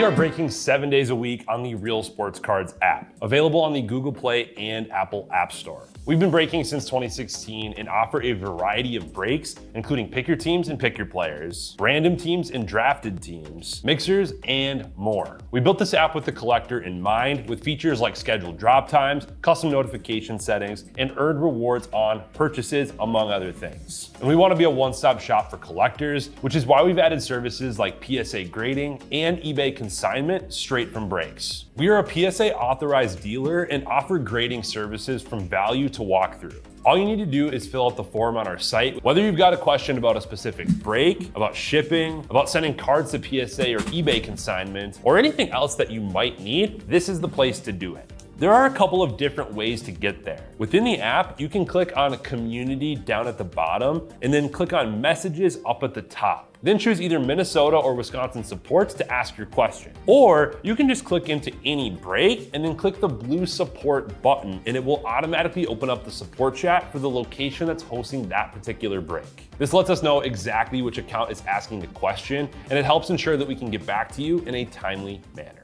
We are breaking 7 days a week on the Real Sports Cards app, available on the Google Play and Apple App Store. We've been breaking since 2016 and offer a variety of breaks, including pick your teams and pick your players, random teams and drafted teams, mixers, and more. We built this app with the collector in mind, with features like scheduled drop times, custom notification settings, and earned rewards on purchases, among other things. And we want to be a one-stop shop for collectors, which is why we've added services like PSA grading and eBay consignment straight from breaks. We are a PSA authorized dealer and offer grading services from value to walk through. All you need to do is fill out the form on our site. Whether you've got a question about a specific break, about shipping, about sending cards to PSA or eBay consignment, or anything else that you might need, this is the place to do it. There are a couple of different ways to get there. Within the app, you can click on Community down at the bottom and then click on Messages up at the top. Then choose either Minnesota or Wisconsin supports to ask your question. Or you can just click into any break and then click the blue support button and it will automatically open up the support chat for the location that's hosting that particular break. This lets us know exactly which account is asking the question, and it helps ensure that we can get back to you in a timely manner.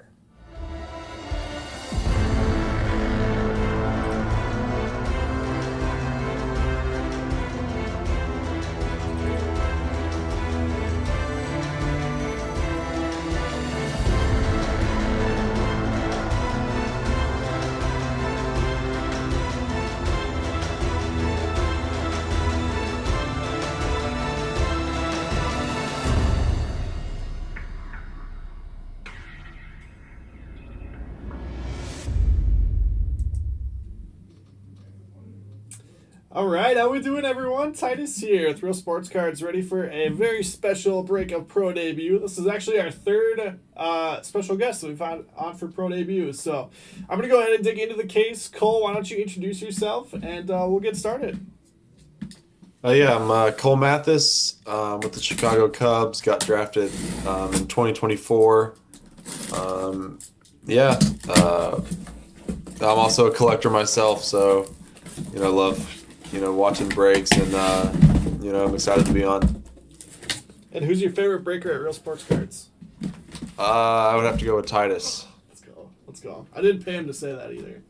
All right, how we doing, everyone? Titus here with Real Sports Cards, ready for a very special break of Pro Debut. This is actually our third special guest that we've had on for Pro Debut. So I'm going to go ahead and dig into the case. Cole, why don't you introduce yourself, and we'll get started. I'm Cole MATHIS with the Chicago Cubs. Got drafted in 2024. I'm also a collector myself, so love watching breaks, and I'm excited to be on. And who's your favorite breaker at Real Sports Cards? I would have to go with Titus. Let's go. I didn't pay him to say that either.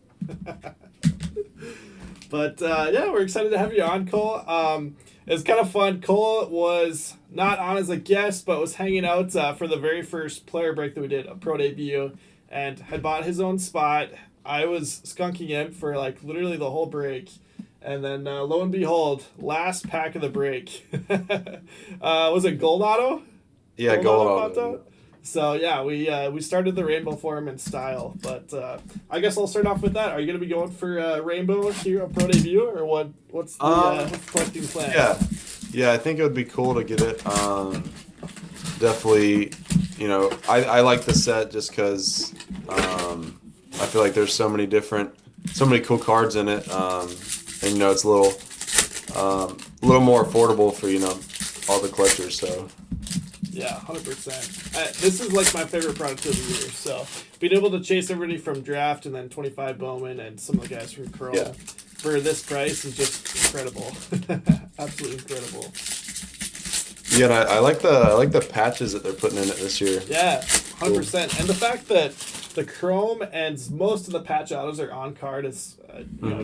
But we're excited to have you on, Cole. It's kind of fun. Cole was not on as a guest, but was hanging out for the very first player break that we did, a Pro Debut, and had bought his own spot. I was skunking him for literally the whole break. And then lo and behold, last pack of the break. Was it Gold Auto? Yeah, Gold Auto. So yeah, we started the rainbow for him in style. But I guess I'll start off with that. Are you gonna be going for rainbow here at Pro Debut, or what's the collecting plan? Yeah, I think it would be cool to get it. Definitely, I like the set just because I feel like there's so many cool cards in it. And it's a little more affordable for all the collectors. So yeah, 100%. This is my favorite product of the year. So being able to chase everybody from draft and then 25 Bowman and some of the guys from Chrome for this price is just incredible. Absolutely incredible. Yeah, and I like the patches that they're putting in it this year. Yeah, 100%. Cool. And the fact that the Chrome and most of the patch autos are on card is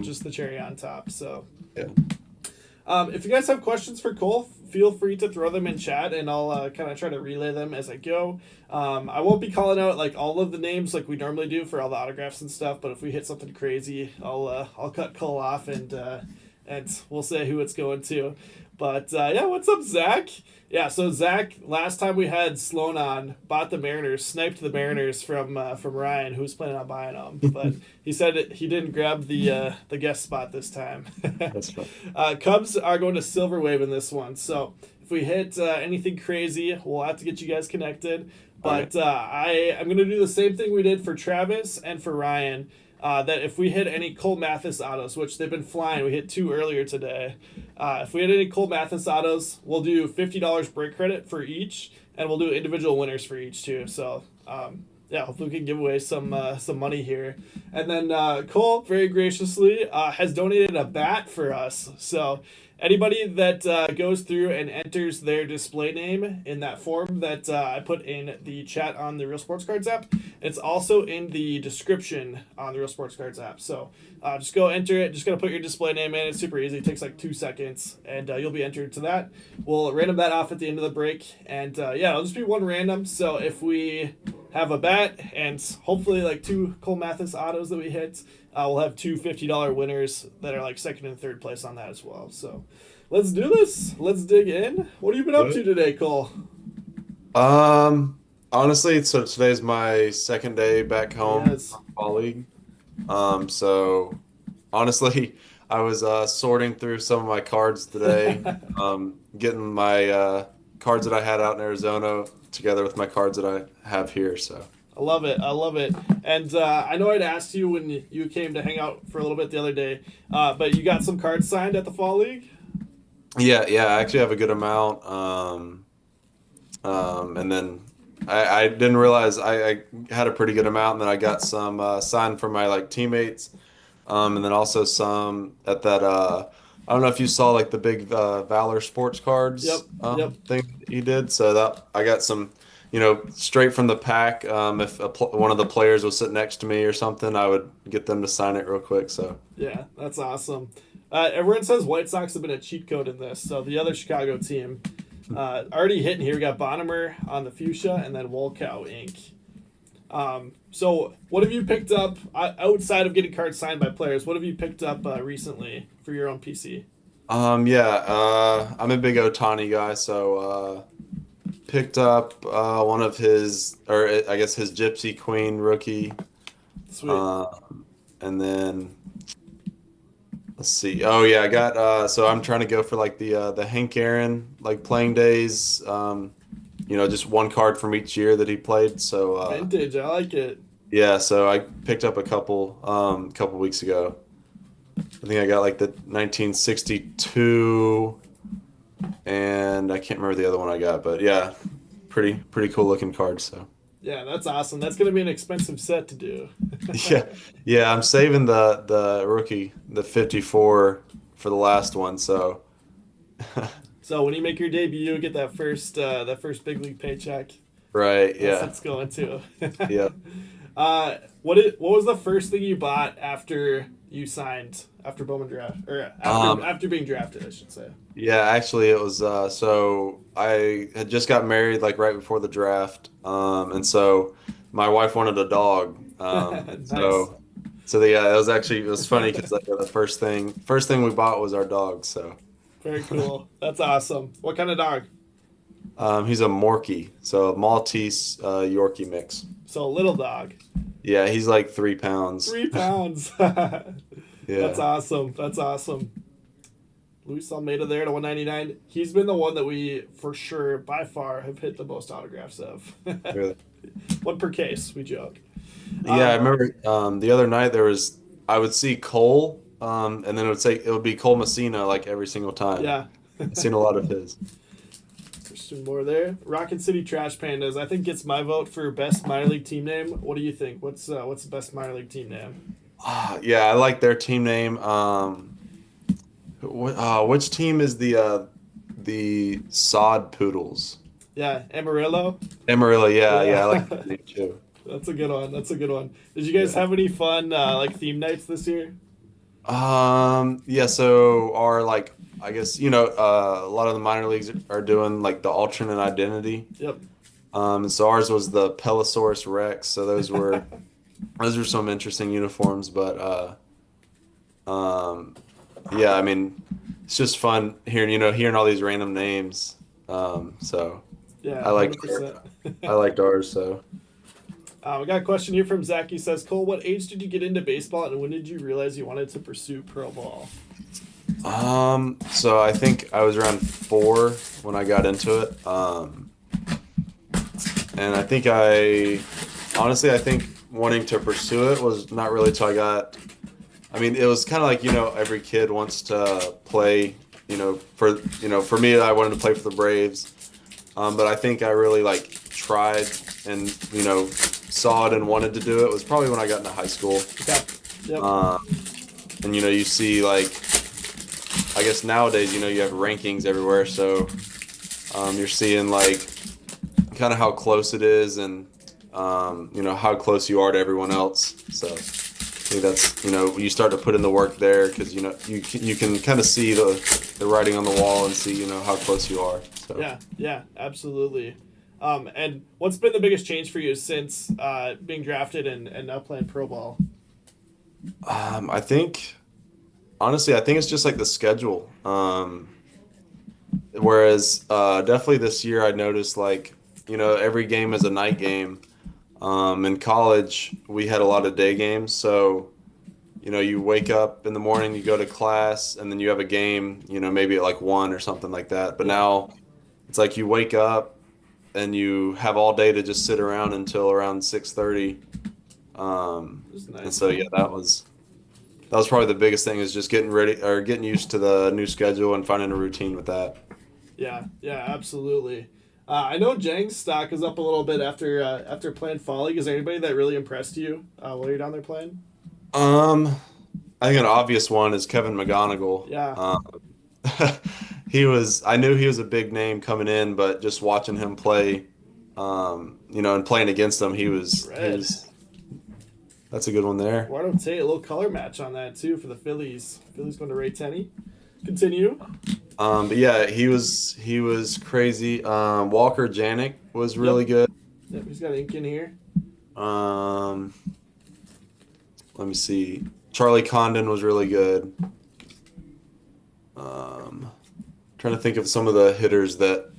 just the cherry on top. So yeah. If you guys have questions for Cole, feel free to throw them in chat, and I'll kind of try to relay them as I go. I won't be calling out all of the names like we normally do for all the autographs and stuff, but if we hit something crazy, I'll cut Cole off and we'll say who it's going to. But what's up, Zach? Yeah, so Zach, last time we had Sloan on, bought the Mariners, sniped the Mariners from Ryan, who was planning on buying them. But he said he didn't grab the guest spot this time. That's fun. Cubs are going to Silver Wave in this one. So if we hit anything crazy, we'll have to get you guys connected. But I'm going to do the same thing we did for Travis and for Ryan. That if we hit any Cole MATHIS autos, which they've been flying, we hit 2 earlier today. If we hit any Cole MATHIS autos, we'll do $50 break credit for each, and we'll do individual winners for each too. So, yeah, hopefully we can give away some money here. And then Cole very graciously has donated a bat for us. So anybody that goes through and enters their display name in that form that I put in the chat on the Real Sports Cards app, it's also in the description on the Real Sports Cards app. So just go enter it. Just got to put your display name in. It's super easy. It takes like 2 seconds, and you'll be entered to that. We'll random that off at the end of the break. And yeah, it'll just be one random. So if we have a bat and hopefully like 2 Cole Mathis autos that we hit, we'll have 2 $50 winners that are like second and third place on that as well. So let's do this. Let's dig in. What have you been up to today, Cole? Honestly, so today's my second day back home Yes. from Fall League. So honestly, I was sorting through some of my cards today, getting my cards that I had out in Arizona together with my cards that I have here. So I love it. I love it. And I know I'd asked you when you came to hang out for a little bit the other day, but you got some cards signed at the Fall League? yeah, I actually have a good amount. And then I didn't realize I had a pretty good amount, and then I got some signed from my like teammates, and then also some at that. I don't know if you saw like the big Valor Sports Cards Yep. thing that he did. So that I got some, straight from the pack. If one of the players was sitting next to me or something, I would get them to sign it real quick. So Yeah, that's awesome. Everyone says White Sox have been a cheat code in this. So the other Chicago team already hitting here. We got Bonnemer on the Fuchsia and then Wolkow Inc. So what have you picked up outside of getting cards signed by players? What have you picked up recently for your own PC? I'm a big Otani guy, so picked up one of his, or I guess his Gypsy Queen rookie. Sweet. And then let's see. Oh yeah, I got so I'm trying to go for like the Hank Aaron like playing days. Just one card from each year that he played. So Vintage, I like it. yeah, so I picked up a couple weeks ago. I think I got like the 1962, and I can't remember the other one I got, but yeah, pretty cool looking card. So Yeah, that's awesome. That's gonna be an expensive set to do. yeah, I'm saving the rookie, the 54 for the last one. So So when you make your debut, get that first big league paycheck. right, That's yeah, it's going to. yeah. What was the first thing you bought after you signed after Bowman draft or after being drafted, I should say? Yeah, actually, it was so I had just got married like right before the draft, and so my wife wanted a dog, Nice. so yeah, it was funny because like the first thing we bought was our dog. So Very cool. That's awesome. What kind of dog? he's a Morkie, so a Maltese Yorkie mix. So a little dog. Yeah, he's like 3 pounds. 3 pounds. Yeah, That's awesome. That's awesome. Luis Almeida there to 199. He's been the one that we, for sure, by far, have hit the most autographs of. really. One per case, we joke. Yeah, I remember the other night I would see Cole, and then it would be Cole Messina like every single time. Yeah. I've seen a lot of his. Christian Moore there. Rocket City Trash Pandas, I think gets my vote for best minor league team name. What do you think? What's the best minor league team name? Yeah, I like their team name. Which team is the Sod Poodles? Yeah, Amarillo. Amarillo, yeah, I like that name too. That's a good one. That's a good one. Did you guys have any fun like theme nights this year? Yeah, so our like I guess a lot of the minor leagues are doing like the alternate identity. Yep. And so ours was the Pelosaurus Rex. So those were some interesting uniforms, but yeah, I mean, it's just fun hearing all these random names. So Yeah. I liked 100%. ours. So We got a question here from Zach. He says, Cole, what age did you get into baseball and when did you realize you wanted to pursue pro ball? so I think I was around 4 when I got into it. And I think I think wanting to pursue it was not really till it was kind of like, every kid wants to play, for me, I wanted to play for the Braves. But I think I really like tried and, saw it and wanted to do it was probably when I got into high school. Okay. Yep. And you see like, I guess nowadays, you have rankings everywhere, so you're seeing like kind of how close it is and how close you are to everyone else. So I think that's you start to put in the work there because you can kind of see the writing on the wall and see how close you are. So. Yeah, absolutely. And what's been the biggest change for you since being drafted and now playing pro ball? I think it's just like the schedule. Whereas definitely this year I noticed like every game is a night game. In college we had a lot of day games, so you wake up in the morning, you go to class, and then you have a game, maybe at like 1 or something like that. But now it's like you wake up and you have all day to just sit around until around 6:30. Nice. And so that was probably the biggest thing, is just getting ready or getting used to the new schedule and finding a routine with that. Yeah, absolutely. I know Jang's stock is up a little bit after playing Fall League. Is there anybody that really impressed you while you're down there playing? I think an obvious one is Kevin McGonigal. Yeah. I knew he was a big name coming in, but just watching him play, and playing against him, that's a good one there. Why don't say a little color match on that too for the Phillies? Phillies going to Ray Tenney. Continue. But yeah, he was crazy. Walker Janik was really good. Yep, he's got ink in here. Let me see. Charlie Condon was really good. Trying to think of some of the hitters that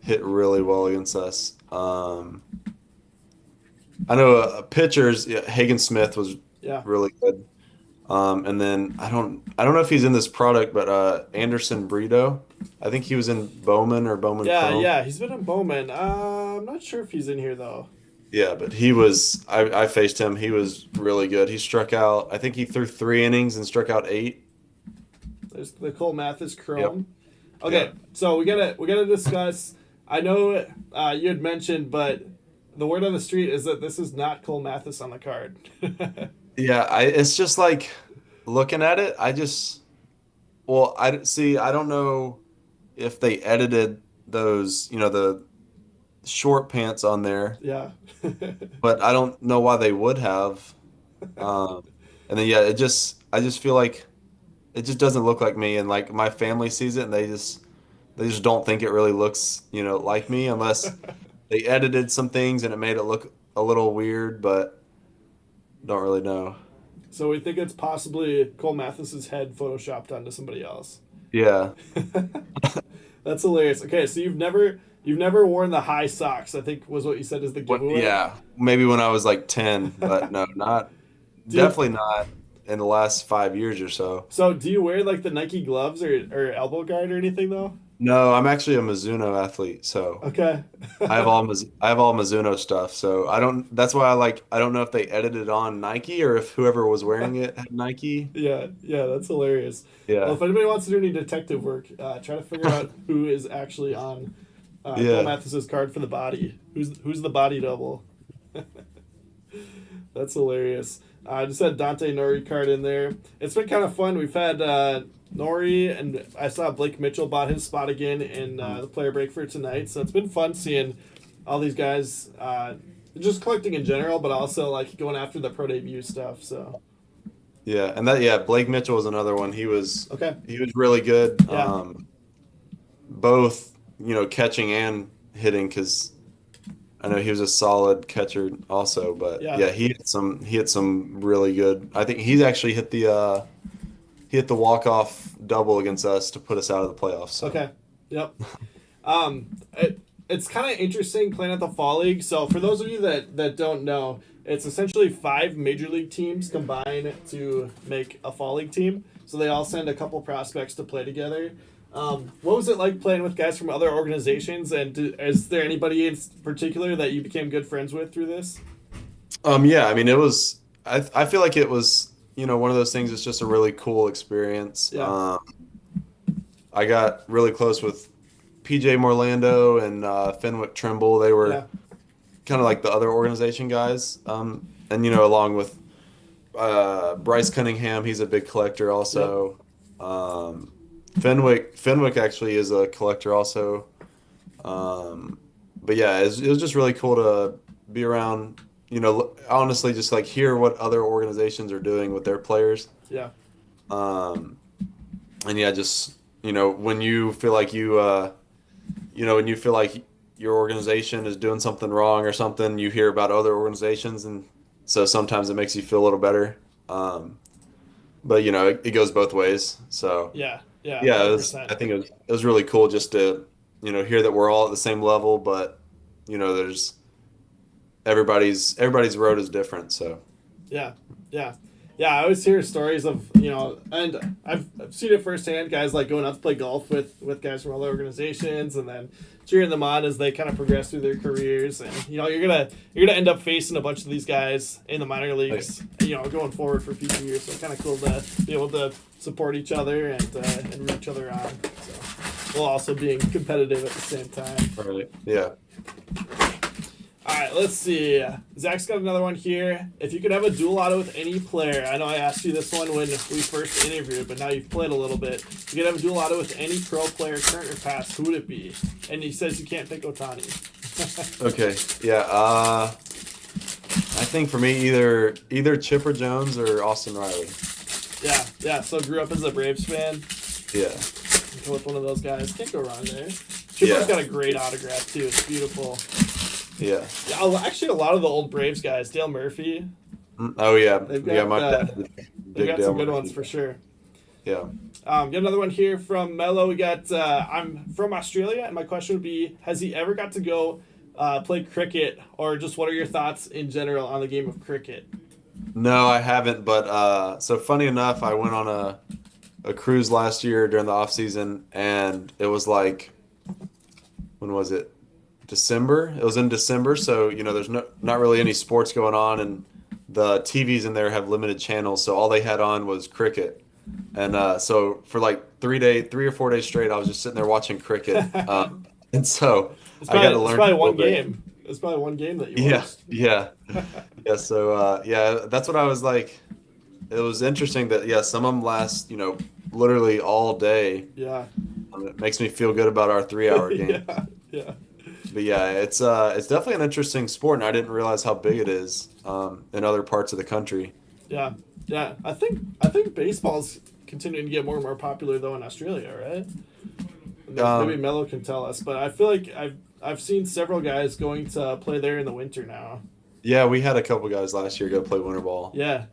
hit really well against us. I know pitchers. Hagen Smith was really good. And then I don't know if he's in this product, but Anderson Brito. I think he was in Bowman or Bowman. Yeah, he's been in Bowman. I'm not sure if he's in here though. Yeah, but he was. I faced him. He was really good. He struck out. I think he threw 3 innings and struck out 8. There's the Cole Mathis Chrome. Yep. Okay, so we gotta discuss. I know you had mentioned, but the word on the street is that this is not Cole Mathis on the card. Yeah, it's just like looking at it. I don't know if they edited those, the short pants on there. Yeah. But I don't know why they would have. And then I just feel like it just doesn't look like me, and like my family sees it and they just don't think it really looks, like me, unless they edited some things and it made it look a little weird, but don't really know. So we think it's possibly Cole Mathis's head photoshopped onto somebody else. Yeah. That's hilarious. Okay, so you've never worn the high socks, I think was what you said is the giveaway. Yeah, maybe when I was like 10, but no, definitely not in the last 5 years or so. So do you wear like the Nike gloves or elbow guard or anything though? No, I'm actually a Mizuno athlete, so okay. I have all Mizuno stuff. So that's why I don't know if they edited on Nike or if whoever was wearing it had Nike. Yeah, that's hilarious. Yeah. Well, if anybody wants to do any detective work, try to figure out who is actually on Cole Mathis's card for the body. Who's the body double? That's hilarious. I just had Dante Nori card in there. It's been kind of fun. We've had Nori, and I saw Blake Mitchell bought his spot again in the player break for tonight. So it's been fun seeing all these guys just collecting in general, but also like going after the pro debut stuff. So yeah, and Blake Mitchell was another one. He was really good. Yeah. Both catching and hitting, because I know he was a solid catcher also, but he hit some really good. I think he's actually hit the walk-off double against us to put us out of the playoffs. So. Okay. Yep. It's kind of interesting playing at the Fall League. So for those of you that don't know, it's essentially 5 major league teams combine to make a Fall League team. So they all send a couple prospects to play together. What was it like playing with guys from other organizations, and is there anybody in particular that you became good friends with through this? Yeah, I mean, it was. I feel like it was, one of those things. It's just a really cool experience. Yeah. I got really close with PJ Morlando and Fenwick Trimble. They were kind of like the other organization guys. And along with Bryce Cunningham, he's a big collector also. Fenwick actually is a collector also. But yeah, it was just really cool to be around. Honestly, just like hear what other organizations are doing with their players. Yeah. And yeah, just when you feel like when you feel like your organization is doing something wrong or something, you hear about other organizations, and so sometimes it makes you feel a little better. But it goes both ways. So Yeah. Yeah. yeah, 100%. I think it was really cool just to hear that we're all at the same level, but there's everybody's road is different. So Yeah, yeah, yeah. I always hear stories of and I've seen it firsthand. Guys like going out to play golf with guys from other organizations, and then cheering them on as they kind of progress through their careers. And you're gonna end up facing a bunch of these guys in the minor leagues. Going forward for future years. So it's kind of cool to be able to support each other and root each other on. So while also being competitive at the same time. right, yeah. All right, let's see. Zach's got another one here. If you could have a dual auto with any player, I know I asked you this one when we first interviewed, but now you've played a little bit. If you could have a dual auto with any pro player, current or past, who would it be? And he says you can't pick Otani. Okay, yeah. I think for me, either Chipper Jones or Austin Riley. Yeah. So grew up as a Braves fan. Yeah. Go with one of those guys. Can't go wrong there. Chipper's got a great autograph too. It's beautiful. Yeah. Actually, a lot of the old Braves guys, Dale Murphy. Oh yeah. They've got, yeah, my dad. They've got Dale some good Murphy. ones for sure. Yeah. Got another one here from Mello. We got, I'm from Australia, and my question would be, has he ever got to go play cricket, or just what are your thoughts in general on the game of cricket? No, I haven't. But so funny enough, I went on a cruise last year during the off season, and it was like, when was it? December. It was in December, so there's not really any sports going on, and the TVs in there have limited channels, so all they had on was cricket. And so for like 3 or 4 days straight, I was just sitting there watching cricket. And so I got to learn. It's probably a one little bit. game. It's probably one game that you Yeah, watched. yeah, yeah. So that's what I was like. It was interesting that some of them last literally all day. Yeah. It makes me feel good about our 3-hour game. Yeah. But yeah, it's definitely an interesting sport, and I didn't realize how big it is in other parts of the country. Yeah. I think baseball's continuing to get more and more popular though in Australia, right? Maybe Mello can tell us, but I feel like I've seen several guys going to play there in the winter now. Yeah, we had a couple guys last year go play winter ball. Yeah.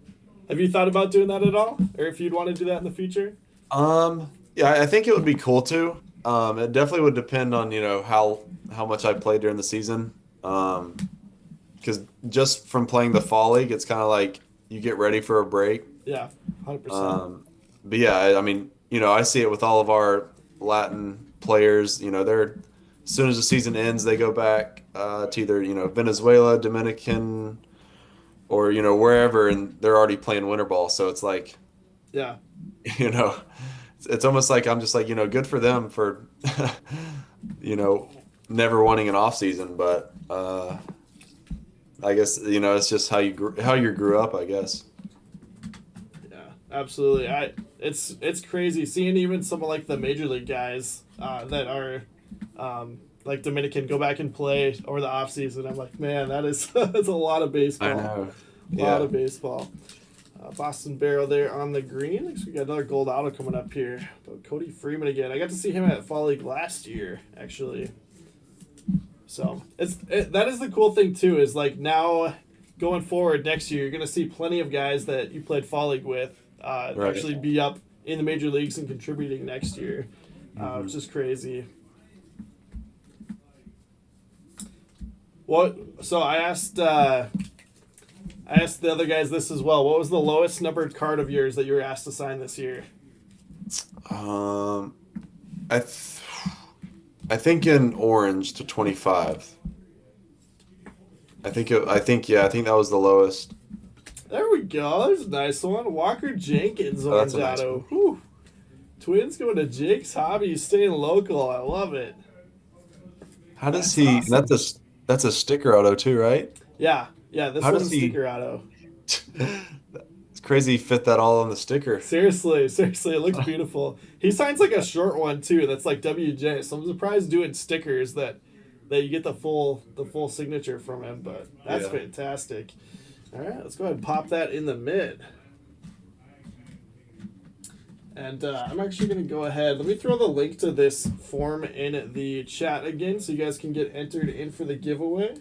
Have you thought about doing that at all, or if you'd want to do that in the future? Yeah, I think it would be cool to. It definitely would depend on how much I played during the season. Because just from playing the fall league, it's kind of like you get ready for a break. Yeah, 100%. But yeah, I mean, I see it with all of our Latin players. They're as soon as the season ends, they go back to either Venezuela, Dominican, or wherever, and they're already playing winter ball. So it's like, Yeah. It's almost like I'm just like, good for them for, never wanting an off season, but I guess it's just how you grew up, I guess. Yeah, absolutely. It's crazy seeing even some of like the major league guys that are like Dominican go back and play over the off season. I'm like, man, that's a lot of baseball. I know. A lot of baseball. Boston Barrel there on the green. Looks like we got another gold auto coming up here. But Cody Freeman again. I got to see him at Fall League last year, actually. So that is the cool thing too. Is like now going forward next year, you're gonna see plenty of guys that you played Fall League with actually be up in the major leagues and contributing next year, which is crazy. So I asked the other guys this as well. What was the lowest numbered card of yours that you were asked to sign this year? I think in orange to 25. I think that was the lowest. There we go. There's a nice one. Walker Jenkins orange that's a nice auto. one. Whew. Twins going to Jake's Hobby, staying local. I love it. How does That's he? awesome. That's a sticker auto too, right? Yeah, yeah. This How one's does a he? sticker auto. It's crazy he fit that all on the sticker. Seriously, seriously, it looks beautiful. He signs like a short one too. That's like WJ. So I'm surprised doing stickers that you get the full signature from him. But that's Yeah. fantastic. All right, let's go ahead and pop that in the mid. And I'm actually going to go ahead. Let me throw the link to this form in the chat again so you guys can get entered in for the giveaway.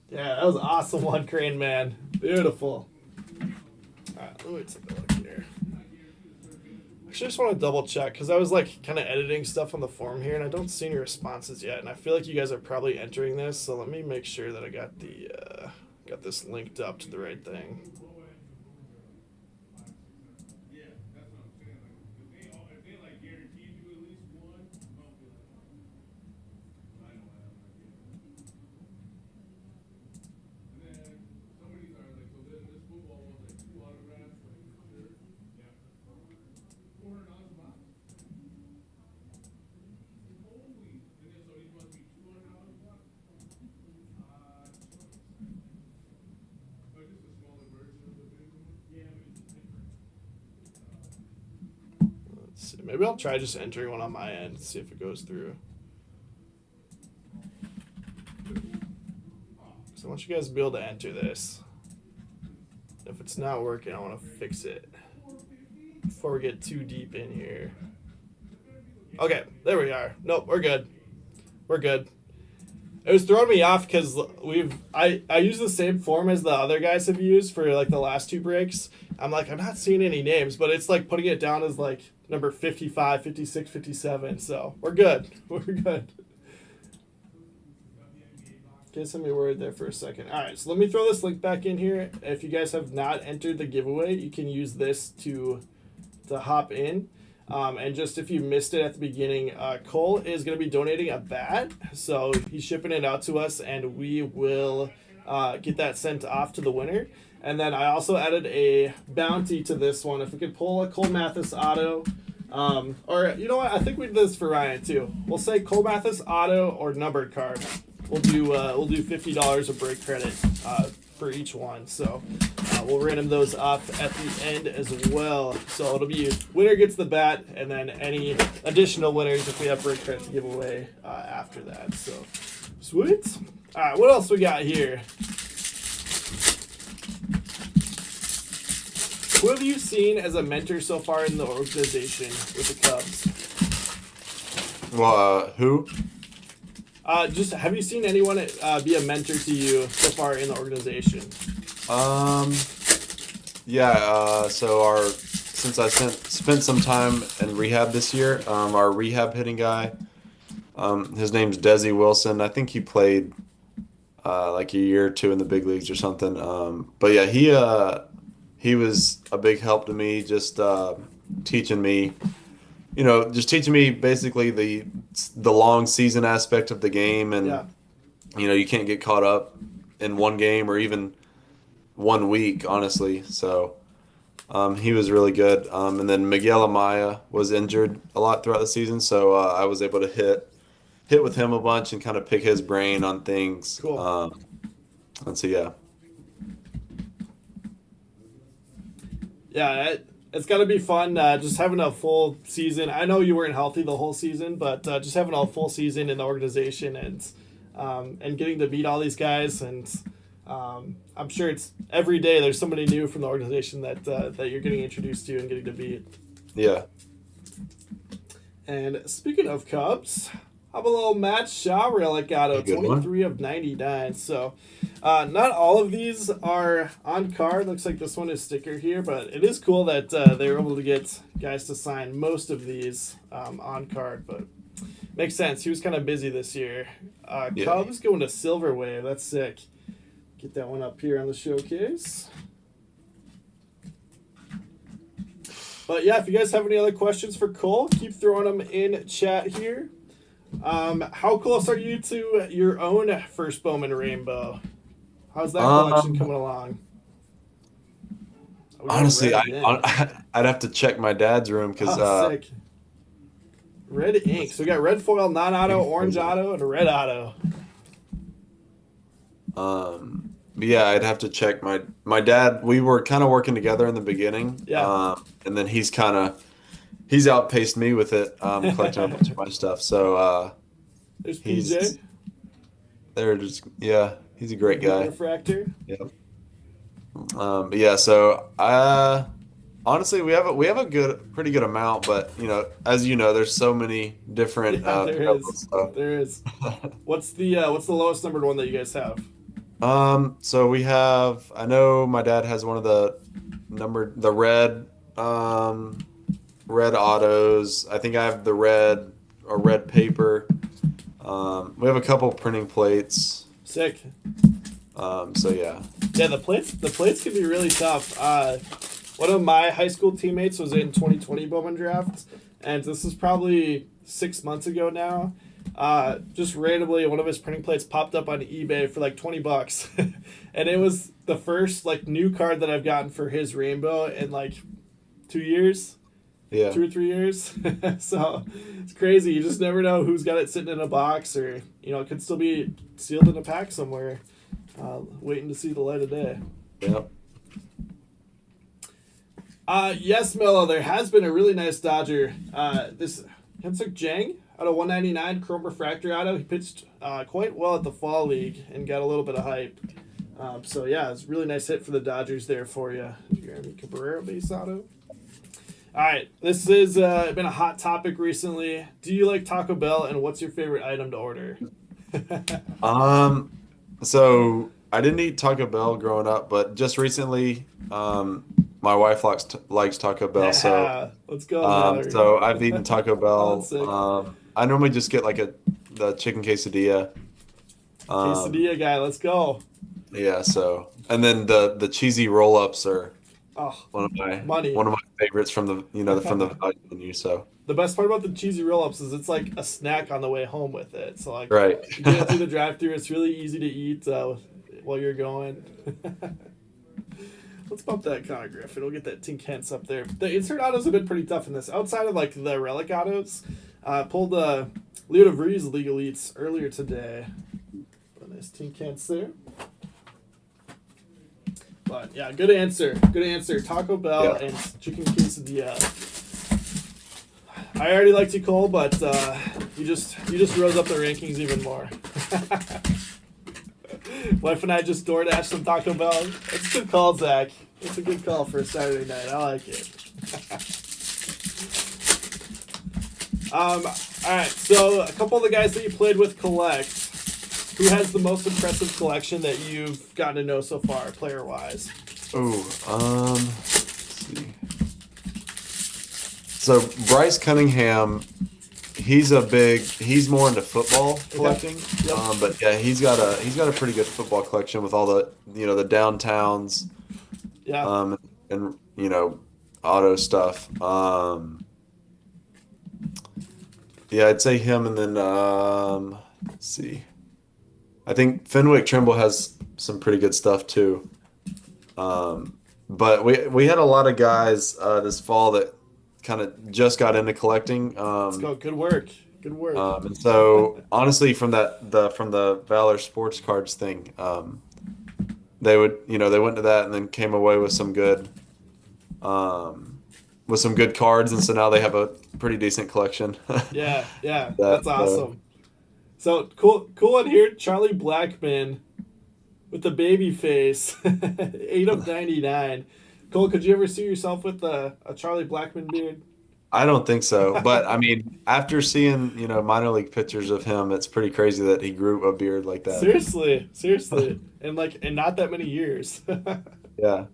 Yeah, that was an awesome one, Crane Man. Beautiful. Alright, let me take a look here. Actually, I just want to double check because I was like kind of editing stuff on the form here and I don't see any responses yet. And I feel like you guys are probably entering this, so let me make sure that I got got this linked up to the right thing. Let's see. Maybe I'll try just entering one on my end and see if it goes through. So I want you guys to be able to enter this. If it's not working, I want to fix it before we get too deep in here. Okay, there we are. Nope, we're good. We're good. It was throwing me off because I use the same form as the other guys have used for like the last two breaks. I'm like, I'm not seeing any names, but it's like putting it down as like number 55, 56, 57. So we're good. We're good. Okay, send me a word there for a second. All right, so let me throw this link back in here. If you guys have not entered the giveaway, you can use this to hop in. And just if you missed it at the beginning, Cole is going to be donating a bat. So he's shipping it out to us, and we will get that sent off to the winner. And then I also added a bounty to this one. If we could pull a Cole Mathis auto, or you know what? I think we did this for Ryan too. We'll say Cole Mathis auto or numbered card. We'll do $50 of break credit for each one. So we'll random those up at the end as well. So it'll be winner gets the bat, and then any additional winners if we have break credit to give away after that. So sweet. All right, what else we got here? Who have you seen as a mentor so far in the organization with the Cubs? Well, who? Just have you seen anyone be a mentor to you so far in the organization? Yeah. So since I spent some time in rehab this year, our rehab hitting guy, his name's Desi Wilson. I think he played like a year or two in the big leagues or something. But yeah, he was a big help to me, just teaching me, just teaching me basically the long season aspect of the game, and Yeah. you can't get caught up in one game or even 1 week, honestly. So he was really good. And then Miguel Amaya was injured a lot throughout the season, so I was able to hit with him a bunch and kind of pick his brain on things. Cool. And so yeah. Yeah, it's got to be fun just having a full season. I know you weren't healthy the whole season, but just having a full season in the organization and getting to meet all these guys, and I'm sure it's every day there's somebody new from the organization that you're getting introduced to and getting to meet. Yeah. And speaking of Cubs, how about a little Matt Shaw relic auto, Good one. 23 of 99. So not all of these are on card. Looks like this one is sticker here, but it is cool that they were able to get guys to sign most of these on card. But makes sense. He was kind of busy this year. Yeah. Cubs going to Silver Wave. That's sick. Get that one up here on the showcase. But yeah, if you guys have any other questions for Cole, keep throwing them in chat here. How close are you to your own first Bowman Rainbow? How's that collection coming along? Honestly, I'd have to check my dad's room because Sick. Red ink. So we got red foil, non-auto, orange auto, and a red auto. But yeah, I'd have to check my dad. We were kind of working together in the beginning. Yeah. And then he's outpaced me with it, collecting a bunch of my stuff. So There's he's PJ. they're just yeah, he's a great guy. Refractor. Yeah. But yeah, so honestly, we have a pretty good amount, but as you know, there's so many different. Yeah, there levels, is. so. There is. What's the lowest numbered one that you guys have? So we have. I know my dad has one of the red, red autos. I think I have the red paper. We have a couple printing plates. Sick. So yeah. Yeah, the plates can be really tough. One of my high school teammates was in 2020 Bowman draft, and this is probably 6 months ago now. Just randomly, one of his printing plates popped up on eBay for like $20, and it was the first like new card that I've gotten for his rainbow in like 2 years. Yeah. 2 or 3 years. So it's crazy. You just never know who's got it sitting in a box, or it could still be sealed in a pack somewhere, waiting to see the light of day. Yep. Yes, Mello, there has been a really nice Dodger. This Hyunsuk Jang out of 199 Chrome Refractor auto. He pitched quite well at the Fall League and got a little bit of hype. So yeah, it's a really nice hit for the Dodgers there for you. Jeremy Cabrera base auto. All right, this has been a hot topic recently. Do you like Taco Bell, and what's your favorite item to order? So I didn't eat Taco Bell growing up, but just recently, my wife likes Taco Bell, Yeah, so let's go. Mallory. so I've eaten Taco Oh, sick. Bell. I normally just get like the chicken quesadilla. Quesadilla guy, let's go. Yeah, so and then the cheesy roll-ups are Oh, one of my money. favorites from the from the value menu. So The best part about the cheesy roll-ups is it's like a snack on the way home with it. So like, right. you get it through the drive-thru. It's really easy to eat while you're going. Let's bump that Connor Griffin. We'll get that Tink Hence up there. The insert autos have been pretty tough in this. Outside of like the relic autos, pulled Leo DeVries League Elites earlier today. Put a nice Tink Hence there. But yeah, good answer. Good answer. Taco Bell and chicken quesadilla. I already liked you, Cole, but you just rose up the rankings even more. Wife and I just DoorDash some Taco Bell. That's a good call, Zach. It's a good call for a Saturday night. I like it. All right, so a couple of the guys that you played with collect. Who has the most impressive collection that you've gotten to know so far, player-wise? Let's see. So Bryce Cunningham, he's more into football collecting. Yep. But yeah, he's got a pretty good football collection with all the the downtowns. Yeah. And auto stuff. Yeah, I'd say him, and then let's see. I think Fenwick Trimble has some pretty good stuff too. But we had a lot of guys this fall that kind of just got into collecting. Let's go. Good work. Good work. And so honestly, from the Valor Sports Cards thing, they went to that and then came away with some good cards, and so now they have a pretty decent collection. Yeah, that's awesome. So cool one here, Charlie Blackman with the baby face, 8 of 99. Cole, could you ever see yourself with a Charlie Blackman beard? I don't think so, but I mean, after seeing minor league pictures of him, it's pretty crazy that he grew a beard like that. Seriously, and not that many years. Yeah.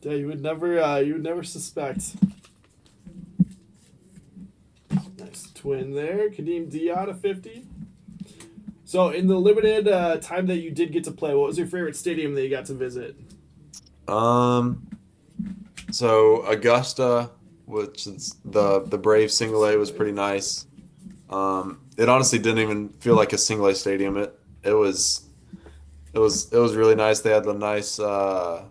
Yeah, you would never suspect. Nice twin there. Kadeem Dion of 50. So in the limited time that you did get to play, what was your favorite stadium that you got to visit? So Augusta, which is the Braves single A, was pretty nice. It honestly didn't even feel like a single A stadium. It was really nice. They had the nice kind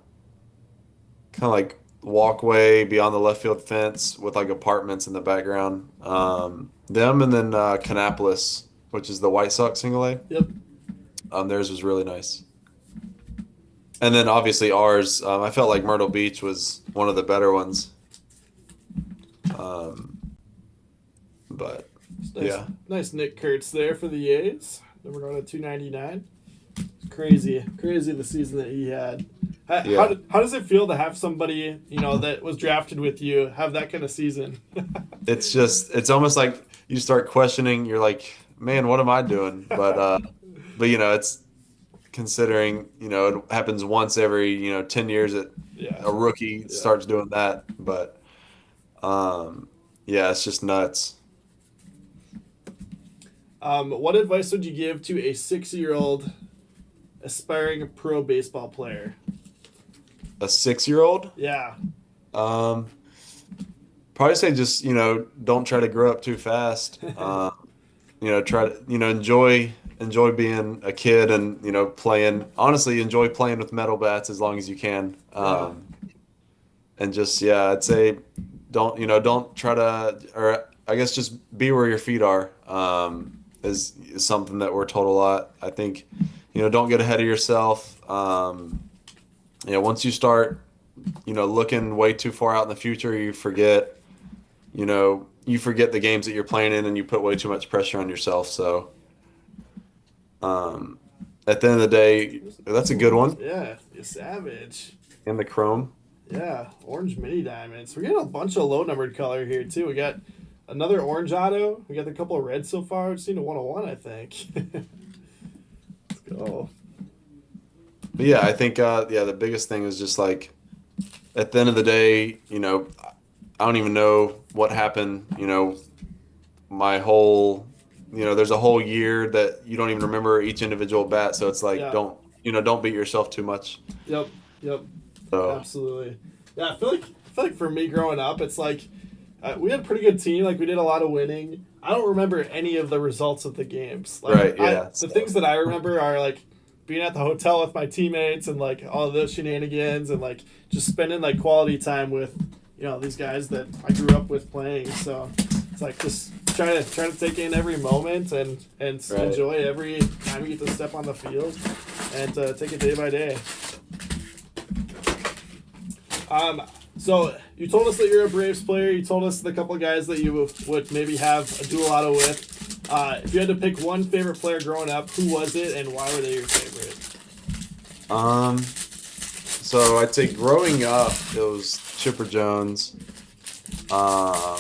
of like walkway beyond the left field fence with like apartments in the background. Them and then Canopolis, which is the White Sox single A. Yep. Theirs was really nice. And then obviously ours, I felt like Myrtle Beach was one of the better ones. But Nice, yeah, nice Nick Kurtz there for the A's. Number one at 299. Crazy the season that he had. Yeah. How does it feel to have somebody, that was drafted with you have that kind of season? it's almost like you start questioning. You're like, man, what am I doing? But it's considering, it happens once every, 10 years that a rookie starts doing that. But yeah, it's just nuts. What advice would you give to a 6-year-old aspiring pro baseball player? A 6-year-old? Yeah. Probably say just, don't try to grow up too fast. Try to, enjoy being a kid and, honestly, enjoy playing with metal bats as long as you can. And just, I'd say don't try to, or I guess just be where your feet are, is something that we're told a lot. I think, don't get ahead of yourself. Once you start, looking way too far out in the future, you forget the games that you're playing in and you put way too much pressure on yourself. So, at the end of the day, that's a good one. Yeah, you savage. In the chrome. Yeah, orange mini diamonds. We're getting a bunch of low numbered color here too. We got another orange auto. We got a couple of reds so far. We've seen a 101, I think. Let's go. But yeah, I think the biggest thing is just like at the end of the day, I don't even know what happened, my whole there's a whole year that you don't even remember each individual bat, so it's like don't beat yourself too much. Yep. So Absolutely. Yeah, I feel like for me growing up, it's like we had a pretty good team. Like we did a lot of winning. I don't remember any of the results of the games. Like, right. Yeah. The things that I remember are like being at the hotel with my teammates and like all of those shenanigans and like just spending like quality time with these guys that I grew up with playing. So it's like just try to take in every moment and enjoy every time you get to step on the field and take it day by day. So you told us that you're a Braves player. You told us the couple of guys that you would maybe have a dual auto with. If you had to pick one favorite player growing up, who was it and why were they your favorite? So I'd say growing up, it was Chipper Jones. I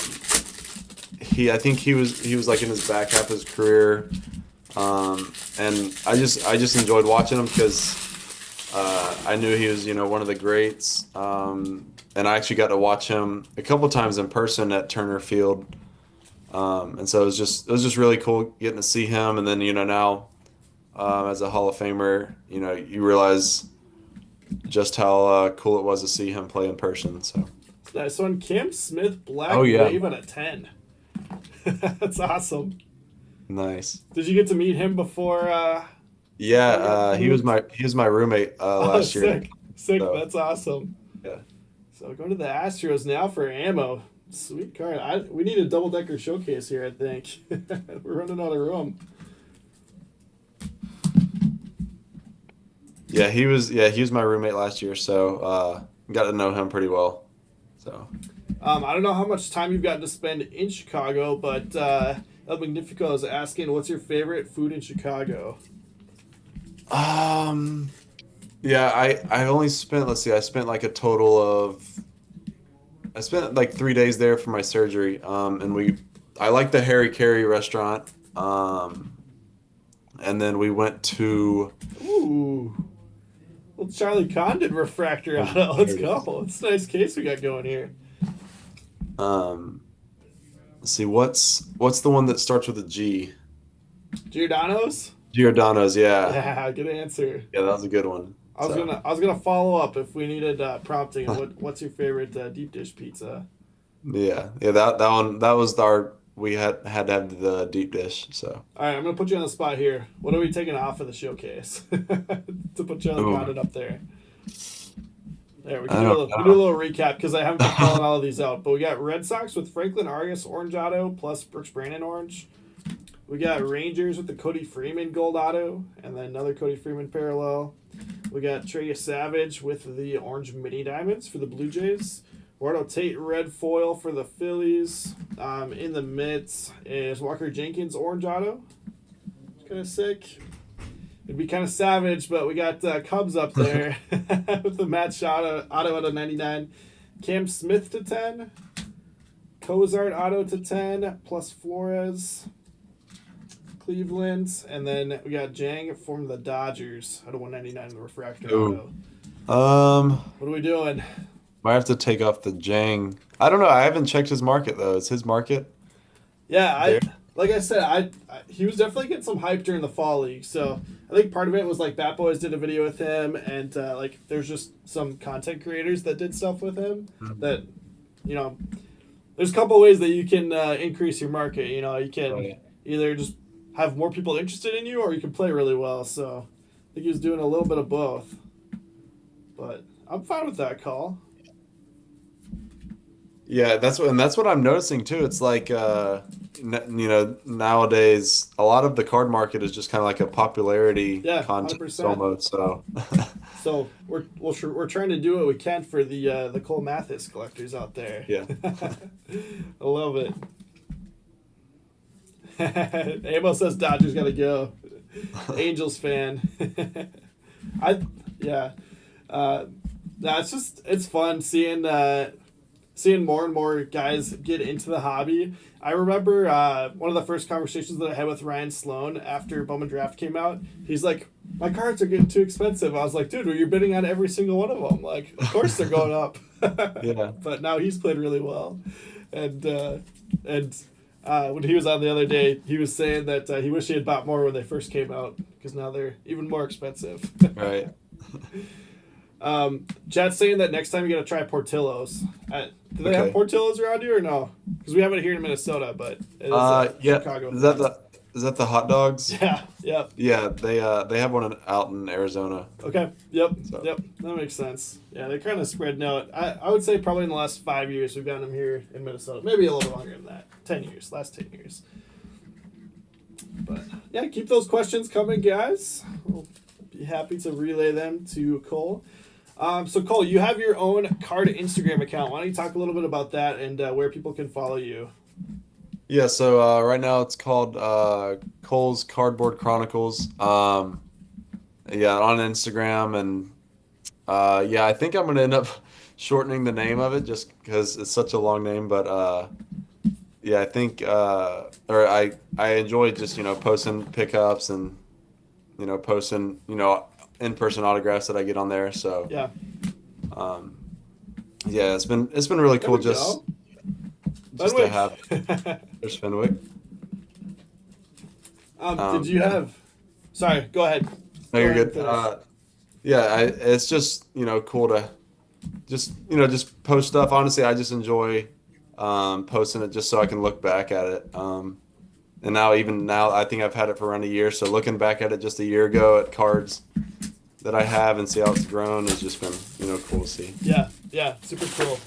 think he was like in his back half of his career. And I just enjoyed watching him because I knew he was, one of the greats. And I actually got to watch him a couple times in person at Turner Field. And so it was just really cool getting to see him. And then, now, as a Hall of Famer, you realize just how cool it was to see him play in person. So Nice one. Cam Smith, Black yeah. Wave on a 10. That's awesome. Nice. Did you get to meet him before? Yeah, he was my roommate last year. Sick. So, That's awesome. yeah. So going to the Astros now for ammo. Sweet card. We need a double-decker showcase here, I think. We're running out of room. Yeah, he was my roommate last year, so got to know him pretty well. So I don't know how much time you've gotten to spend in Chicago, but El Magnifico is asking, what's your favorite food in Chicago? Yeah, I only spent, I spent like a total of, I spent like 3 days there for my surgery. And I like the Harry Carey restaurant. And then we went to, Ooh. Well, Charlie Condon refractor auto. Let's go. It's a nice case we got going here. let's see, what's the one that starts with a G? Giordano's? Giordano's, yeah. Yeah, good answer. Yeah, that was a good one. I was gonna follow up if we needed prompting. What's your favorite deep dish pizza? Yeah, that one, we had to have the deep dish, so. All right, I'm gonna put you on the spot here. What are we taking off of the showcase to put Charlie Ooh. Condon up there? There, we I can don't we do a little recap because I haven't been calling all of these out. But we got Red Sox with Franklin Arias orange auto plus Brooks Brandon orange. We got Rangers with the Cody Freeman gold auto and then another Cody Freeman parallel. We got Trey Savage with the orange mini diamonds for the Blue Jays. Wardo Tate red foil for the Phillies. In the mitts is Walker Jenkins orange auto. It's kind of sick. It'd be kind of savage, but we got Cubs up there with the Matt Shaw auto out of 99. Cam Smith to 10. Cozart auto to 10 plus Flores. Cleveland. And then we got Jang from the Dodgers out of 199 the refractor auto. What are we doing? Might have to take off the Jang. I don't know. I haven't checked his market though. Is his market? Yeah, like I said, he was definitely getting some hype during the fall league. So I think part of it was like Bat Boys did a video with him, and like there's just some content creators that did stuff with him. That, you know, there's a couple ways that you can increase your market. You know, you can either just have more people interested in you, or you can play really well. So I think he was doing a little bit of both. But I'm fine with that call. Yeah, that's what I'm noticing too. It's like nowadays a lot of the card market is just kind of like a popularity contest 100%. almost. So So we're trying to do what we can for the Cole Mathis collectors out there. yeah. I love it. Amo says Dodgers gotta go. Angels fan. It's fun seeing more and more guys get into the hobby. I remember one of the first conversations that I had with Ryan Sloan after Bowman Draft came out. He's like, my cards are getting too expensive. I was like, dude, well, you're bidding on every single one of them. Like, of course they're going up. Yeah. But now he's played really well. And when he was on the other day, he was saying that he wished he had bought more when they first came out because now they're even more expensive. Right. Chat's saying that next time you gotta try Portillo's. Do they have Portillo's around you or no? Because we have it here in Minnesota, but it is Chicago. Is that the hot dogs? Yeah. Yep. Yeah, they have one out in Arizona. Okay. Yep. So. Yep. That makes sense. Yeah, they're kind of spreading out. I would say probably in the last 5 years we've gotten them here in Minnesota. Maybe a little longer than that. 10 years. Last 10 years. But yeah, keep those questions coming, guys. We'll be happy to relay them to Cole. So Cole, you have your own card Instagram account. Why don't you talk a little bit about that and where people can follow you? Yeah, so right now it's called Cole's Cardboard Chronicles. On Instagram, and I think I'm gonna end up shortening the name of it just because it's such a long name. But I think I enjoy just posting pickups and posting in-person autographs that I get on there. So it's been really cool just to have. There's Fenwick. Did you have? Sorry, go ahead. No, you're good. It's just cool to just post stuff. Honestly, I just enjoy posting it just so I can look back at it. And now I think I've had it for around a year. So looking back at it just a year ago at cards that I have and see how it's grown has just been cool to see. Yeah, super cool.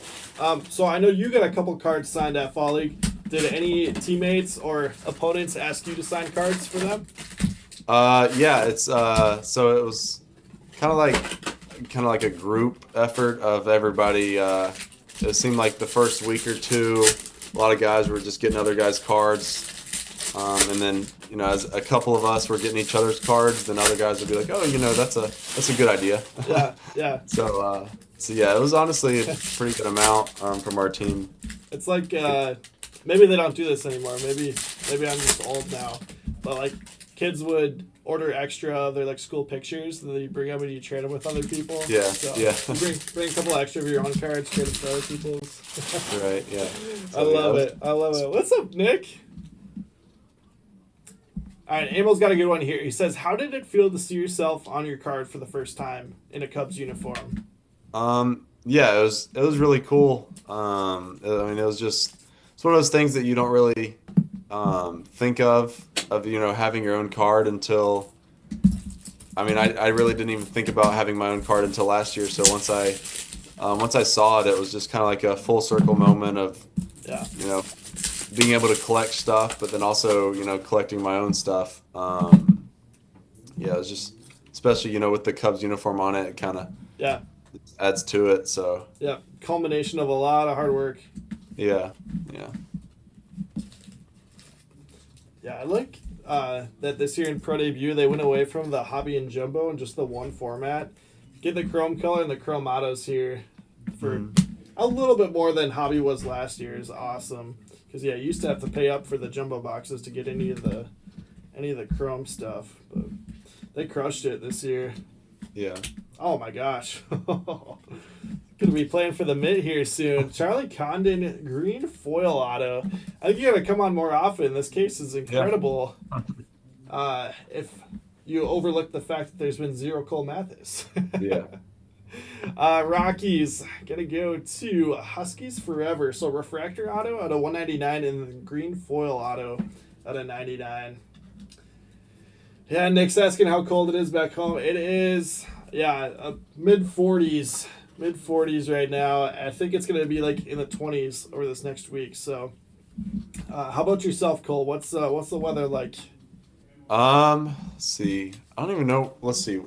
So I know you got a couple cards signed at Fall League. Did any teammates or opponents ask you to sign cards for them? It's so it was kind of like a group effort of everybody. It seemed like the first week or two, a lot of guys were just getting other guys' cards, and then as a couple of us were getting each other's cards, then other guys would be like, oh, that's a good idea. Yeah. So it was honestly a pretty good amount from our team. It's like maybe they don't do this anymore. Maybe I'm just old now, but like kids would order extra of their like school pictures, and then you bring them and you trade them with other people. Yeah, so yeah. You bring a couple extra of your own cards, trade them for other people's. Right. Yeah. So, I love it. What's up, Nick? All right, Emil's got a good one here. He says, "How did it feel to see yourself on your card for the first time in a Cubs uniform?" It was really cool. It was just it's one of those things that you don't really think of having your own card until. I really didn't even think about having my own card until last year. So once I once I saw it, it was just kind of like a full circle moment of, Yeah. you know, being able to collect stuff, but then also, you know, collecting my own stuff. Yeah, it was just, especially, you know, with the Cubs uniform on it, it kind of Yeah. adds to it. So, Yeah. Culmination of a lot of hard work. yeah, yeah. Yeah, I like that this year in Pro Debut they went away from the Hobby and Jumbo and just the one format. Get the chrome color and the chrome autos here for a little bit more than Hobby was last year is awesome. Because yeah, you used to have to pay up for the jumbo boxes to get any of the chrome stuff, but they crushed it this year. Yeah. Oh my gosh. Gonna be playing for the Mint here soon. Charlie Condon green foil auto. I think you gotta come on more often. This case is incredible. If you overlook the fact that there's been 0 Cole Mathis. Yeah. Rockies gonna go to Huskies Forever. So refractor auto out of 199 and the green foil auto out of 99. Yeah, Nick's asking how cold it is back home. It is, mid 40s right now. I think it's gonna be like in the 20s over this next week. So, how about yourself, Cole? What's the weather like? Let's see. I don't even know. Let's see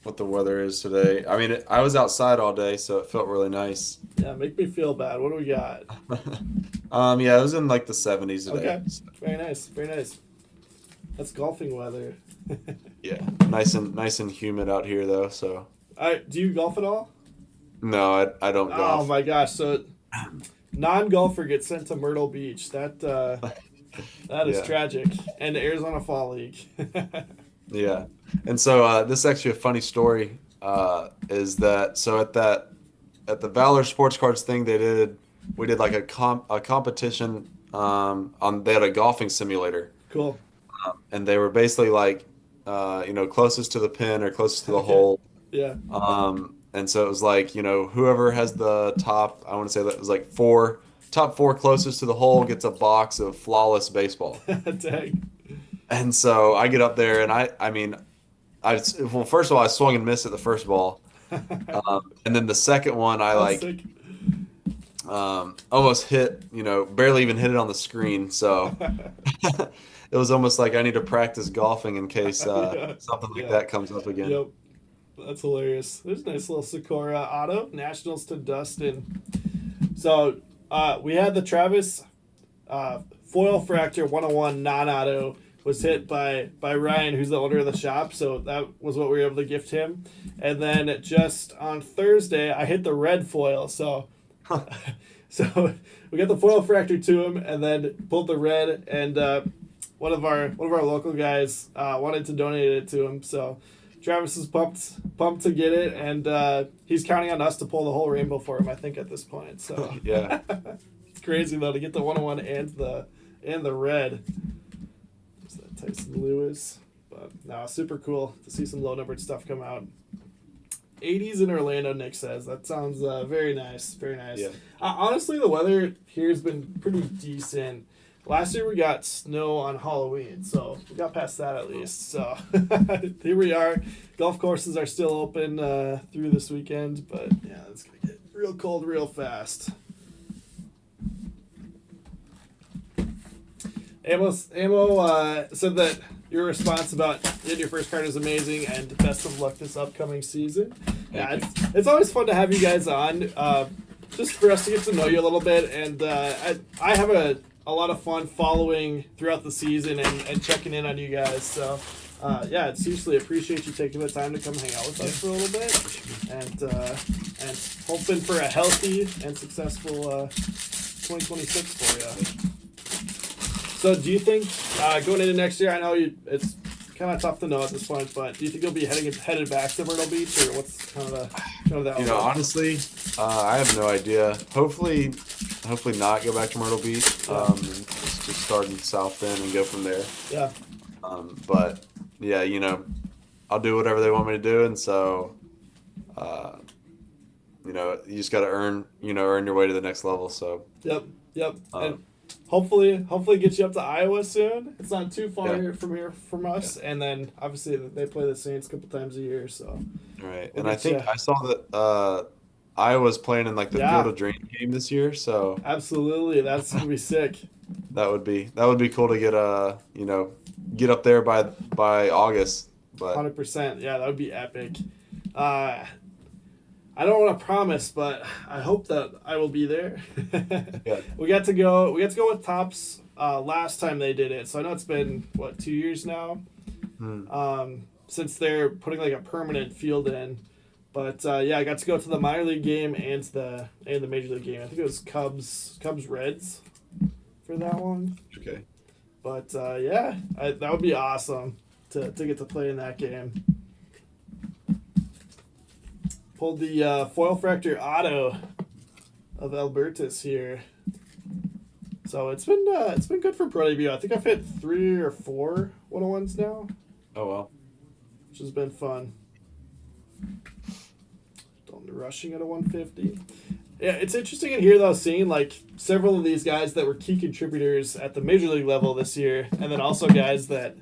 what the weather is today. I mean, I was outside all day, so it felt really nice. Yeah, make me feel bad. What do we got? Yeah, it was in like the 70s today. Okay, very nice, very nice. That's golfing weather. Yeah, nice and humid out here though. So. Do you golf at all? No, I don't golf. Oh my gosh! So, non-golfer gets sent to Myrtle Beach. That is tragic. And the Arizona Fall League. Yeah, and so this is actually a funny story. Is that so at the Valor Sports Cards thing we did like a competition they had a golfing simulator. Cool. And they were basically like closest to the pin or closest to the hole. Yeah. And so it was like, whoever has the top, I want to say that it was like top 4 closest to the hole gets a box of Flawless Baseball. Dang. And so I get up there and well, first of all, I swung and missed at the first ball. And then the second one, I almost hit, barely even hit it on the screen. So it was almost like I need to practice golfing in case something like that comes up again. Yep. That's hilarious. There's a nice little Sakura auto. Nationals to Dustin. So we had the Travis foil fracture 101 non-auto was hit by Ryan, who's the owner of the shop. So that was what we were able to gift him. And then just on Thursday, I hit the red foil. So so we got the foil fracture to him and then pulled the red. And one of our local guys wanted to donate it to him. So Travis is pumped to get it, and he's counting on us to pull the whole rainbow for him, I think, at this point. So yeah, it's crazy though to get the 101 and the red. There's that Tyson Lewis, but no, super cool to see some low numbered stuff come out. 80s in Orlando, Nick says. That sounds very nice, very nice. Yeah. Honestly, the weather here has been pretty decent. Last year we got snow on Halloween, so we got past that at least. So here we are. Golf courses are still open through this weekend, but yeah, it's going to get real cold real fast. Amo said that your response about getting your first card is amazing and best of luck this upcoming season. Yeah, it's always fun to have you guys on, just for us to get to know you a little bit, and I have a lot of fun following throughout the season and checking in on you guys. So, seriously appreciate you taking the time to come hang out with us for a little bit, and hoping for a healthy and successful 2026 for you. So, do you think going into next year? I know it's kind of tough to know at this point, but do you think you'll be headed back to Myrtle Beach, or what's kind of the outlook? Honestly, I have no idea. Hopefully not go back to Myrtle Beach. Just start in South Bend and go from there. Yeah. But yeah, I'll do whatever they want me to do, and so, you just got to earn your way to the next level. So. Yep. And hopefully get you up to Iowa soon. It's not too far from us, and then obviously they play the Saints a couple times a year. So. Right, and I think I saw that Iowa's playing in like the Yeah. Field of Dreams game this year, so Absolutely, that's gonna be sick. that would be cool to get get up there by August. But 100%. Yeah, that would be epic. Uh, I don't want to promise, but I hope that I will be there. yeah, We got to go. We got to go with Tops last time they did it. So I know it's been 2 years now since they're putting like a permanent field in. But yeah, I got to go to the minor league game and the major league game. I think it was Cubs Reds for that one. okay. But yeah, that would be awesome to get to play in that game. Pulled the foil fractor auto of Albertus here. So it's been good for Pro Debut. I think I've hit 3 or 4 101s now, Oh well. which has been fun. Only rushing at a 150. Yeah, it's interesting in here though, seeing like several of these guys that were key contributors at the major league level this year, and then also guys that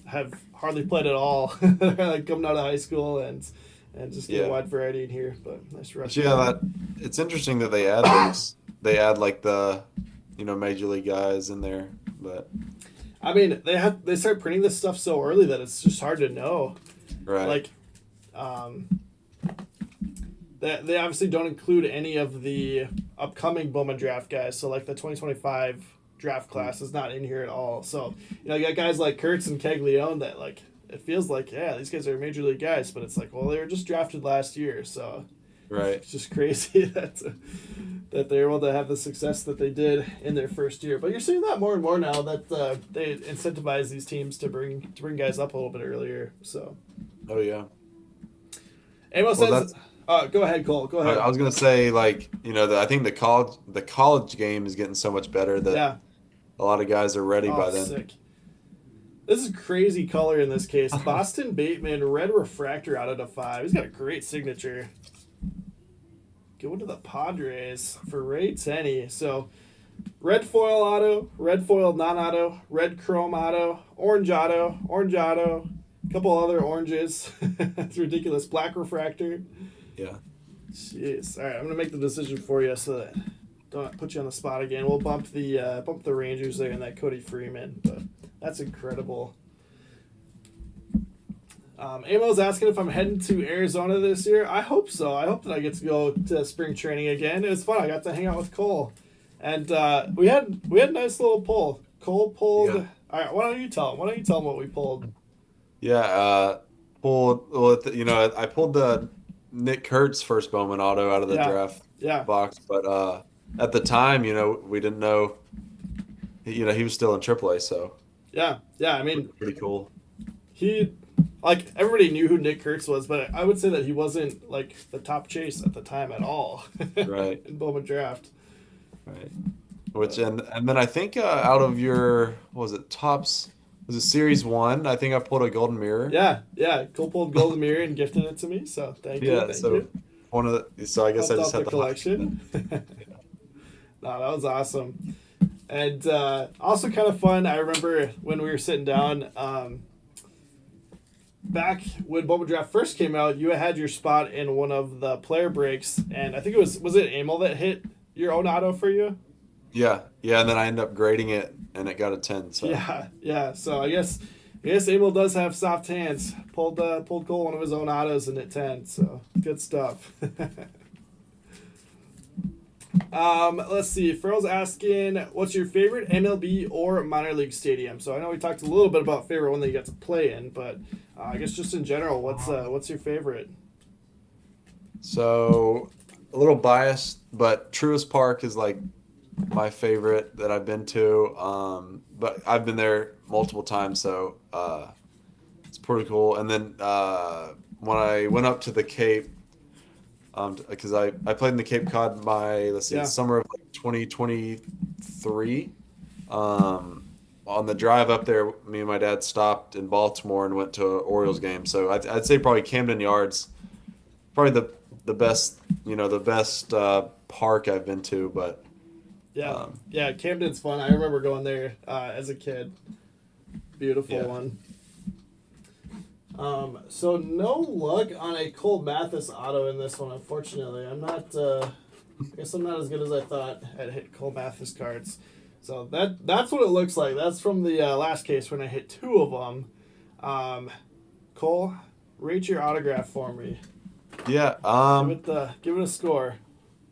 have hardly played at all, like coming out of high school and just get a wide variety in here. But nice rush. Yeah, it's interesting that they add those. They add like the major league guys in there, but I mean, they start printing this stuff so early that it's just hard to know. right. Like, they obviously don't include any of the upcoming Bowman draft guys. So like the 2025 draft class is not in here at all. So you got guys like Kurtz and Caglione that like it feels like these guys are major league guys, but it's like, well, they were just drafted last year, so right. it's just crazy that they're able to have the success that they did in their first year. But you're seeing that more and more now that they incentivize these teams to bring guys up a little bit earlier. So Oh yeah. Amos says. Go ahead, Cole. Go ahead. I was gonna say, like, I think the college game is getting so much better that a lot of guys are ready by then. Sick. This is crazy color in this case. Boston Bateman, red refractor out of 5. He's got a great signature. Going to the Padres for Ray Tenney. So, red foil auto, red foil non-auto, red chrome auto, orange auto, a couple other oranges. It's ridiculous. Black refractor. Yeah. Jeez. All right, I'm gonna make the decision for you so that don't put you on the spot again. We'll bump the Rangers there and that Cody Freeman, but that's incredible. Amo's asking if I'm heading to Arizona this year. I hope so. I hope that I get to go to spring training again. It was fun. I got to hang out with Cole, and we had a nice little pull. Cole pulled. Yeah. All right, why don't you tell him what we pulled? Yeah. Pulled. Well, I pulled the Nick Kurtz first Bowman auto out of the draft box, but at the time, we didn't know. He was still in AAA, so yeah. I mean, pretty cool. He, like, everybody knew who Nick Kurtz was, but I would say that he wasn't like the top chase at the time at all. Right. In Bowman draft. Right. Which and then I think out of your what was it tops. Was it Series 1? I think I pulled a Golden Mirror. Yeah. Cole pulled Golden Mirror and gifted it to me, so thank you. Yeah, so one of the so I guess Helped I just out had the collection. No, that was awesome. And also kind of fun, I remember when we were sitting down, back when Bowman Draft first came out, you had your spot in one of the player breaks, and I think was it Emil that hit your own auto for you? Yeah, and then I ended up grading it, and it got a 10. So Yeah. So I guess Emil does have soft hands. Pulled Cole one of his own autos and hit 10. So good stuff. Let's see. Farrell's asking, what's your favorite MLB or minor league stadium? So I know we talked a little bit about favorite one that you got to play in, but I guess just in general, what's your favorite? So a little biased, but Truist Park is like my favorite that I've been to. But I've been there multiple times, so it's pretty cool. And then when I went up to the Cape, because I played in the Cape Cod summer of 2023. On the drive up there, me and my dad stopped in Baltimore and went to an Orioles game. So I'd say probably Camden Yards, probably the best park I've been to. But yeah, Camden's fun. I remember going there as a kid. Beautiful one. So no luck on a Cole Mathis auto in this one, unfortunately. I'm not. I guess I'm not as good as I thought at hit Cole Mathis cards. So that's what it looks like. That's from the last case when I hit two of them. Cole, rate your autograph for me. Yeah. Give it a score.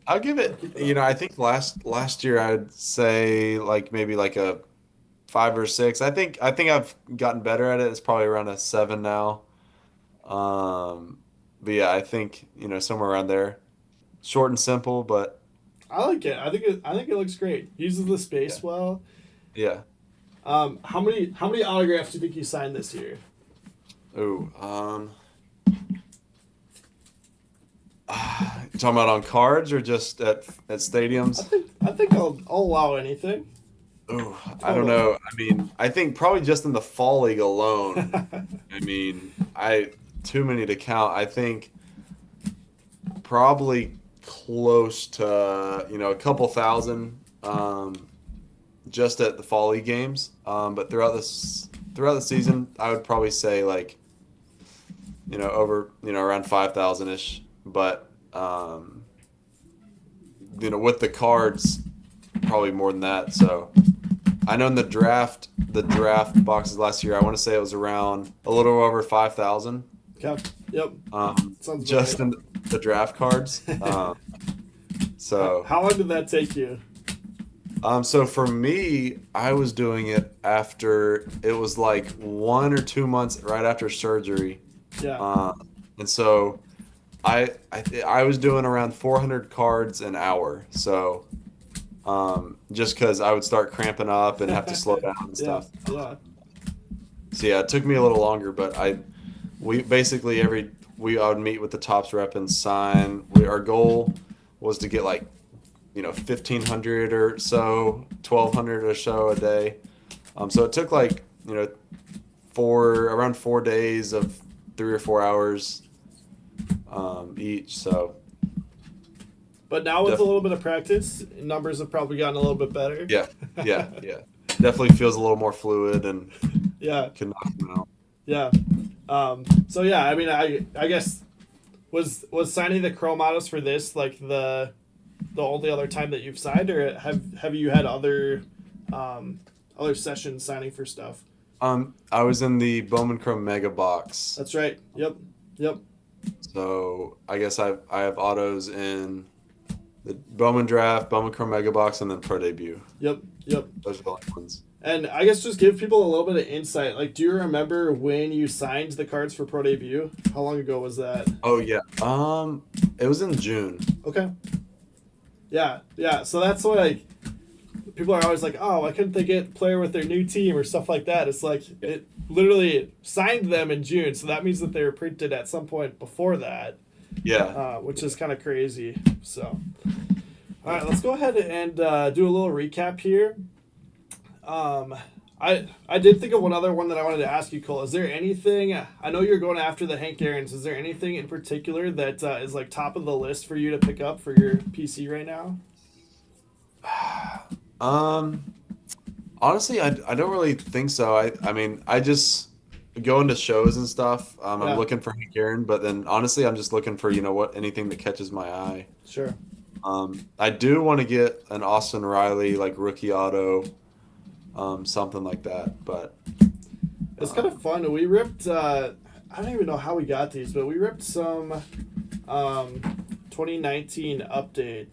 I'll give it. Keep it You up. know, I think last year I'd say like maybe like a 5 or 6. I think I've gotten better at it. It's probably around a 7 now. But yeah, I think somewhere around there. Short and simple, but I like it. I think it looks great. Uses the yeah, space well. yeah. How many autographs do you think you signed this year? Ooh, you talking about on cards or just at stadiums? I think I'll allow anything. Ooh, I don't Total. know. I mean, I think probably just in the fall league alone. I mean, I too many to count. I think probably close to a couple thousand just at the fall league games. But throughout the season, I would probably say like over around 5,000 ish. But with the cards, probably more than that. So I know in the draft boxes last year, I want to say it was around a little over 5,000. Okay. Yep. Sounds about Just right. in the draft cards. So, How long did that take you? so for me, I was doing it after it was like 1 or 2 months right after surgery, Yeah. and so I was doing around 400 cards an hour. So, just because I would start cramping up and have to slow down and Yeah. stuff. Yeah. So yeah, it took me a little longer, but we basically I would meet with the tops rep and sign. Our goal was to get like 1,500 or so, 1,200 or so a day. So it took like around 4 days of 3 or 4 hours each. So But now with a definitely, little bit of practice, numbers have probably gotten a little bit better. yeah, yeah. Definitely feels a little more fluid and Yeah. can knock them out. Yeah. So yeah, I mean, I guess was signing the Chrome autos for this like the only other time that you've signed, or have you had other sessions signing for stuff? I was in the Bowman Chrome Mega Box. That's right. Yep. Yep. So I guess I have autos in the Bowman Draft, Bowman Chrome Mega Box, and then Pro Debut. Yep. Yep. Those are the only ones. And I guess just give people a little bit of insight. Like, do you remember when you signed the cards for Pro Debut? How long ago was that? Oh yeah. It was in June. Okay. Yeah. Yeah. So that's why, like, people are always like, oh, why couldn't they get player with their new team or stuff like that? It's like it literally signed them in June, so that means that they were printed at some point before that, Yeah. which is kind of crazy. So, all right, let's go ahead and do a little recap here. Um, I did think of one other one that I wanted to ask you, Cole. Is there anything? I know you're going after the Hank Aaron's. Is there anything in particular that is like top of the list for you to pick up for your PC right now? Um. Honestly, I don't really think so. I mean, I just go into shows and stuff. I'm Yeah, looking for Hank Aaron, but then honestly, I'm just looking for anything that catches my eye. sure. I do want to get an Austin Riley like rookie auto, something like that. But It's kind of um, fun. We ripped. I don't even know how we got these, but we ripped some 2019 update.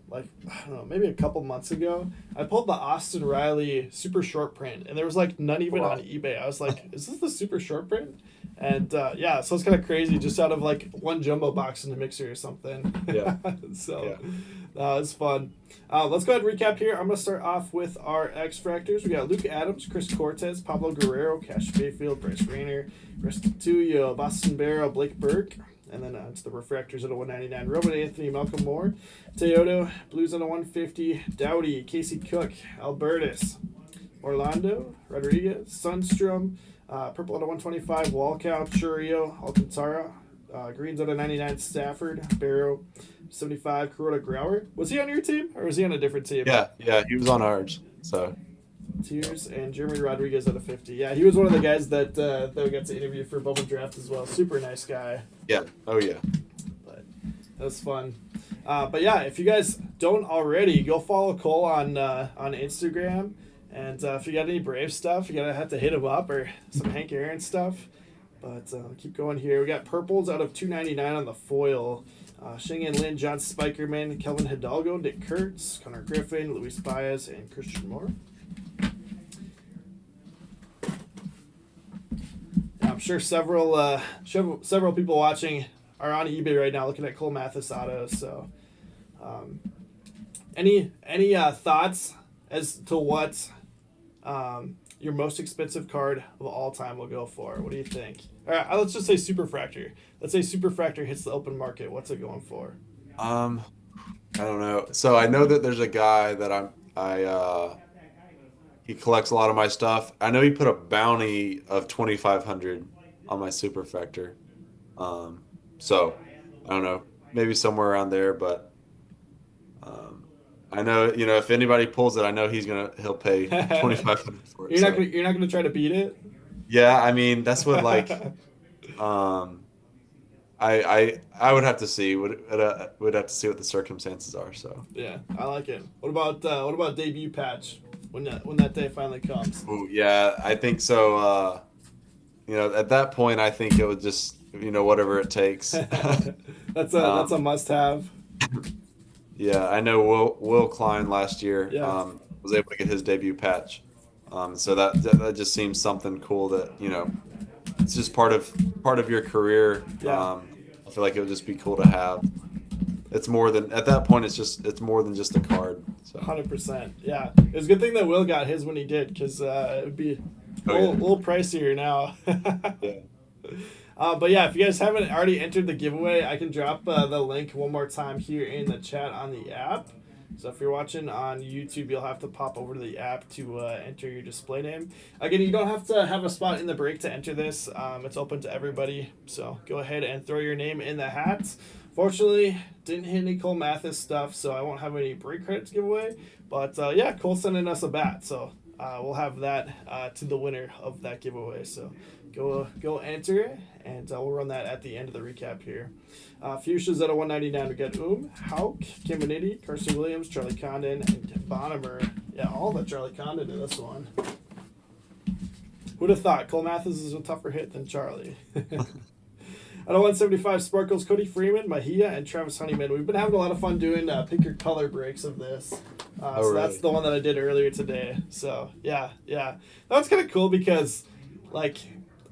Like I don't know, maybe a couple months ago. I pulled the Austin Riley super short print, and there was like none even on wow, eBay. I was like, "Is this the super short print?" And yeah, so it's kind of crazy, just out of like one jumbo box in the mixer or something. yeah, So yeah. it's fun. Let's go ahead and recap here. I'm going to start off with our X Fractors. We got Luke Adams, Chris Cortez, Pablo Guerrero, Cash Bayfield, Bryce Rayner, Restituyo, Boston Barrow, Blake Burke. And then it's the Refractors at a 199. Roman Anthony, Malcolm Moore, Toyota, Blues at a 150, Dowdy, Casey Cook, Albertus, Orlando, Rodriguez, Sundstrom, Purple at a 125, Walkout, Churio, Alcantara, Greens at a 99, Stafford, Barrow, 75, Kuroda Grauer. Was he on your team or was he on a different team? Yeah, yeah, he was on ours. So tiers, and Jeremy Rodriguez out of 50. Yeah, he was one of the guys that we got to interview for Bubble Draft as well. Super nice guy. Yeah. Oh yeah. But that was fun. But yeah, if you guys don't already, go follow Cole on Instagram. And if you got any Brave stuff, you're going to have to hit him up, or some Hank Aaron stuff. But keep going here. We got purples out of $2.99 on the foil. Shing-An Lin, John Spikerman, Kelvin Hidalgo, Nick Kurtz, Connor Griffin, Luis Baez, and Christian Moore. I'm sure several people watching are on eBay right now looking at Cole Mathis autos. So, any thoughts as to what your most expensive card of all time will go for? What do you think? All right, let's just say Superfractor. Let's say Superfractor hits the open market. What's it going for? I don't know. So I know that there's a guy that he collects a lot of my stuff. I know he put a bounty of 2,500 on my Superfractor. So I don't know, maybe somewhere around there, but I know, if anybody pulls it, I know he'll pay 2,500 for it. You're not gonna try to beat it? Yeah, I mean that's what I would have to see. Would have to see what the circumstances are. So yeah, I like it. What about debut patch when that day finally comes? Ooh, yeah, I think so. At that point, I think it would just whatever it takes. That's a must have. Yeah, I know Will Klein last year Yeah. Was able to get his debut patch. So that just seems something cool that it's just part of your career. Yeah. I feel like it would just be cool to have. It's more than at that point. It's more than just a card. So. 100%. Yeah, it was a good thing that Will got his when he did, because it would be a little pricier now. Yeah. But yeah, if you guys haven't already entered the giveaway, I can drop the link one more time here in the chat on the app. So if you're watching on YouTube, you'll have to pop over to the app to enter your display name. Again, you don't have to have a spot in the break to enter this. It's open to everybody. So go ahead and throw your name in the hat. Fortunately, didn't hit any Cole Mathis stuff, so I won't have any break credits giveaway. But yeah, Cole's sending us a bat, so we'll have that to the winner of that giveaway. So go enter it, and we'll run that at the end of the recap here. Fuchsia's at a 199. We got Hauk, Caminiti, Carson Williams, Charlie Condon, and Bonnemer. Yeah, all the Charlie Condon in this one. Who'd have thought Cole Mathis is a tougher hit than Charlie? At a 175, Sparkles, Cody Freeman, Mahia, and Travis Honeyman. We've been having a lot of fun doing pick your color breaks of this. So really? That's the one that I did earlier today. So yeah. That was kind of cool because, like,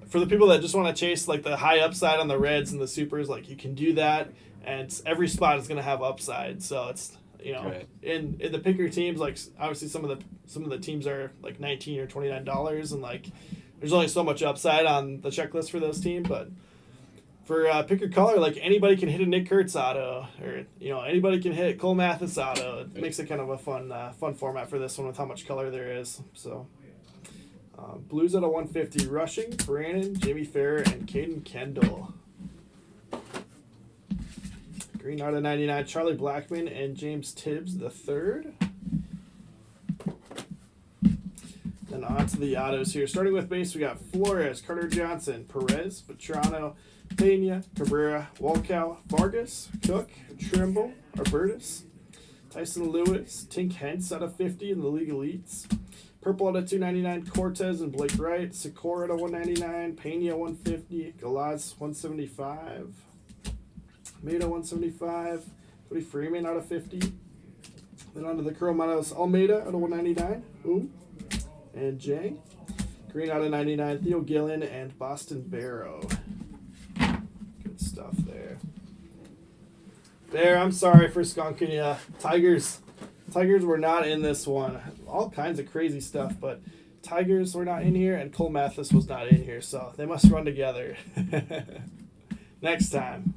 for the people that just want to chase like the high upside on the reds and the supers, like you can do that, and every spot is going to have upside. So it's Right. in the picker teams, like obviously some of the teams are like $19 or $29, and like there's only so much upside on the checklist for those teams, but for pick your color, like anybody can hit a Nick Kurtz auto, or anybody can hit Cole Mathis auto. It makes it kind of a fun format for this one with how much color there is. So Blues at a 150, rushing Brandon, Jamie Farrer, and Caden Kendall. Green out of 99, Charlie Blackman and James Tibbs the third. Then on to the autos here. Starting with base, we got Flores, Carter Johnson, Perez, Vetrano, Pena, Cabrera, Walkow, Vargas, Cook, Trimble, Albertus, Tyson Lewis, Tink Hentz out of 50 in the League Elites. Purple out of 299, Cortez and Blake Wright. Sikora at a 199, Pena 150, Galaz 175, Maida 175, Cody Freeman out of 50. Then on to the Cromanos, Almeida out of 199, and Jay. Green out of 99, Theo Gillen and Boston Barrow. Good stuff there. Bear, I'm sorry for skunking ya. Tigers were not in this one. All kinds of crazy stuff, but Tigers were not in here, and Cole Mathis was not in here, so they must run together. Next time.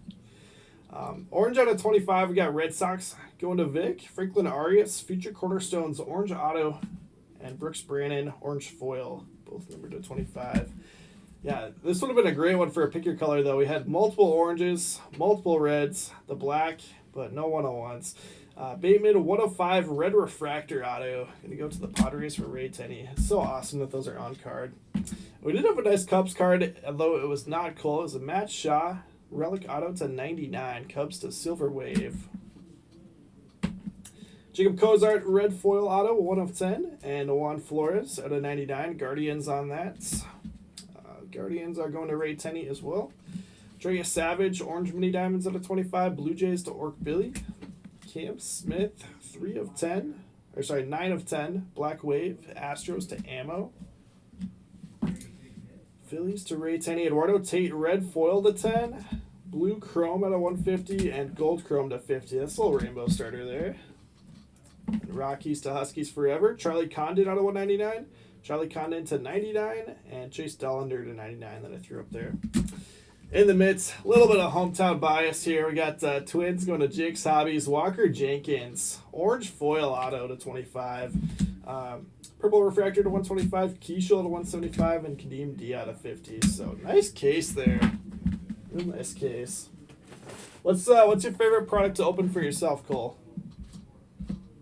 Orange out of 25, we got Red Sox going to Vic, Franklin Arias, Future Cornerstones, Orange Auto, and Brooks Brannon, Orange Foil, both numbered to 25. Yeah, this would have been a great one for a pick your color, though. We had multiple oranges, multiple reds, the black, but no 101s. Bateman 105 red refractor auto. Gonna go to the Padres for Ray Tenney. It's so awesome that those are on card. We did have a nice Cubs card, although it was not cool. It was a Matt Shaw relic auto to 99. Cubs to Silver Wave. Jacob Cozart red foil auto 1 of 10, and Juan Flores out of 99. Guardians on that. Guardians are going to Ray Tenney as well. Drea Savage orange mini diamonds out of 25. Blue Jays to Orc Billy. Cam Smith 3 of 10, or sorry 9 of 10. Black Wave Astros to Ammo. Phillies to Ray Tenney. Eduardo Tate red foil to 10. Blue chrome out of 150 and gold chrome to 50. That's a little rainbow starter there. And Rockies to Huskies forever. Charlie Condon out of 199. Charlie Condon to 99. And Chase Dollander to 99 that I threw up there. In the midst, a little bit of hometown bias here. We got Twins going to Jake's Hobbies. Walker Jenkins. Orange foil auto to 25. Purple refractor to 125. Keishel to 175. And Kadeem D out of 50. So nice case there. Real nice case. What's your favorite product to open for yourself, Cole?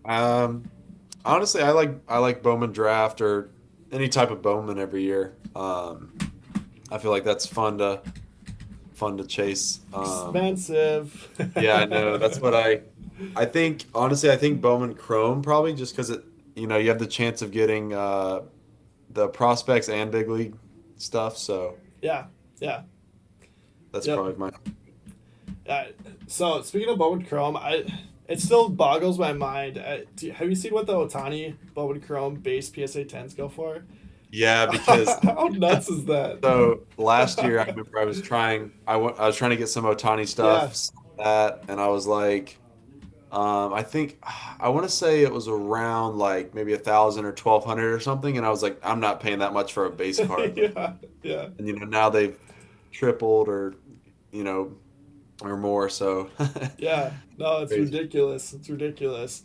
Honestly, I like Bowman Draft or any type of Bowman every year. I feel like that's fun to chase. Expensive. Yeah, I know. That's what I think. Honestly, I think Bowman Chrome probably just because it, you have the chance of getting the prospects and big league stuff. So Yeah. that's Yep. probably my. So speaking of Bowman Chrome, it still boggles my mind. Have you seen what the Otani Bowman Chrome base PSA 10s go for? Yeah, because How nuts is that? so last year I remember I was trying to get some Otani stuff, and I was like, I think I want to say it was around like maybe 1,000 or 1,200 or something, and I was like, I'm not paying that much for a base card. Yeah. And now they've tripled or or more. So Yeah. No, it's Crazy. ridiculous. It's ridiculous.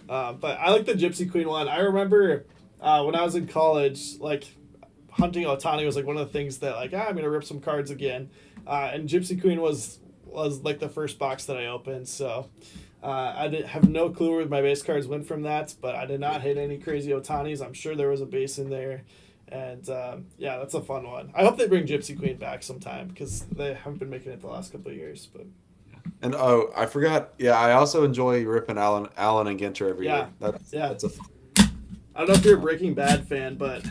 But I like the Gypsy Queen one. I remember when I was in college, like hunting Otani was like one of the things that like I'm gonna rip some cards again. And Gypsy Queen was like the first box that I opened. So I have no clue where my base cards went from that, but I did not hit any crazy Otanis. I'm sure there was a base in there. And yeah, that's a fun one. I hope they bring Gypsy Queen back sometime because they haven't been making it the last couple of years. But And I forgot. Yeah, I also enjoy ripping Allen and Ginter every year. That's a I don't know if you're a Breaking Bad fan, but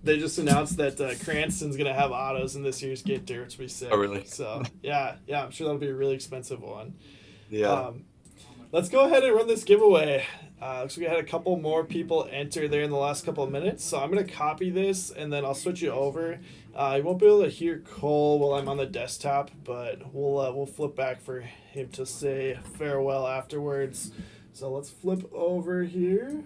they just announced that Cranston's gonna have autos in this year's Ginter, which will be sick. Oh, really? So yeah, I'm sure that'll be a really expensive one. yeah. Let's go ahead and run this giveaway. Looks like we had a couple more people enter there in the last couple of minutes, so I'm gonna copy this and then I'll switch you over. You won't be able to hear Cole while I'm on the desktop, but we'll flip back for him to say farewell afterwards. So let's flip over here.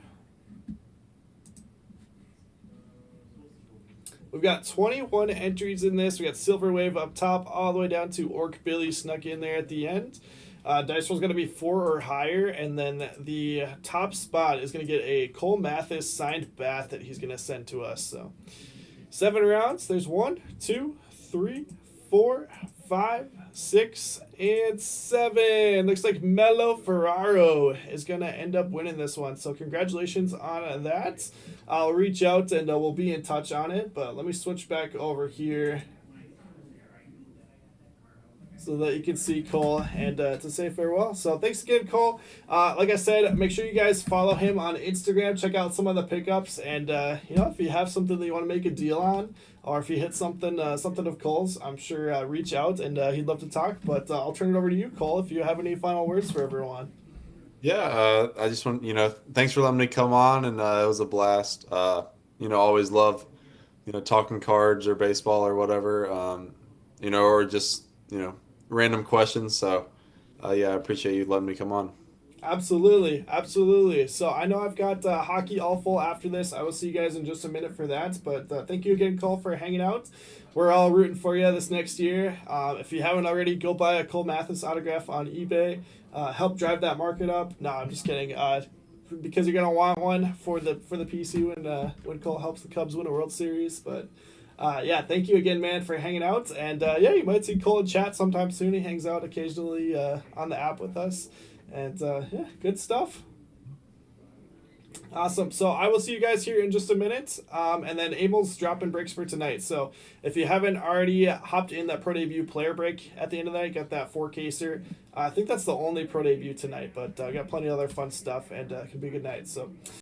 We've got 21 entries in this. We got Silver Wave up top, all the way down to Orc Billy snuck in there at the end. Dice roll's going to be 4 or higher, and then the top spot is going to get a Cole Mathis signed bat that he's going to send to us. So 7 rounds. There's 1, 2, 3, 4, 5, 6, and 7. Looks like Melo Ferraro is going to end up winning this one. So congratulations on that. I'll reach out and we'll be in touch on it. But let me switch back over here so that you can see Cole and to say farewell. So thanks again, Cole. Like I said, make sure you guys follow him on Instagram. Check out some of the pickups, and if you have something that you want to make a deal on, or if you hit something of Cole's, I'm sure reach out and he'd love to talk. But I'll turn it over to you, Cole, if you have any final words for everyone. Yeah, I just want thanks for letting me come on, and it was a blast. Always love talking cards or baseball or whatever. Or just random questions. So, yeah, I appreciate you letting me come on. Absolutely. So I know I've got hockey all full after this. I will see you guys in just a minute for that. But thank you again, Cole, for hanging out. We're all rooting for you this next year. If you haven't already, go buy a Cole Mathis autograph on eBay. Help drive that market up. No, I'm just kidding. Because you're gonna want one for the PC when Cole helps the Cubs win a World Series. But yeah, thank you again, man, for hanging out. And yeah, you might see Cole in chat sometime soon. He hangs out occasionally on the app with us. And yeah, good stuff. Awesome. So I will see you guys here in just a minute. And then Abel's dropping breaks for tonight. So if you haven't already hopped in that Pro Debut player break at the end of the night, got that 4-caser. I think that's the only Pro Debut tonight, but got plenty of other fun stuff, and it can be a good night. So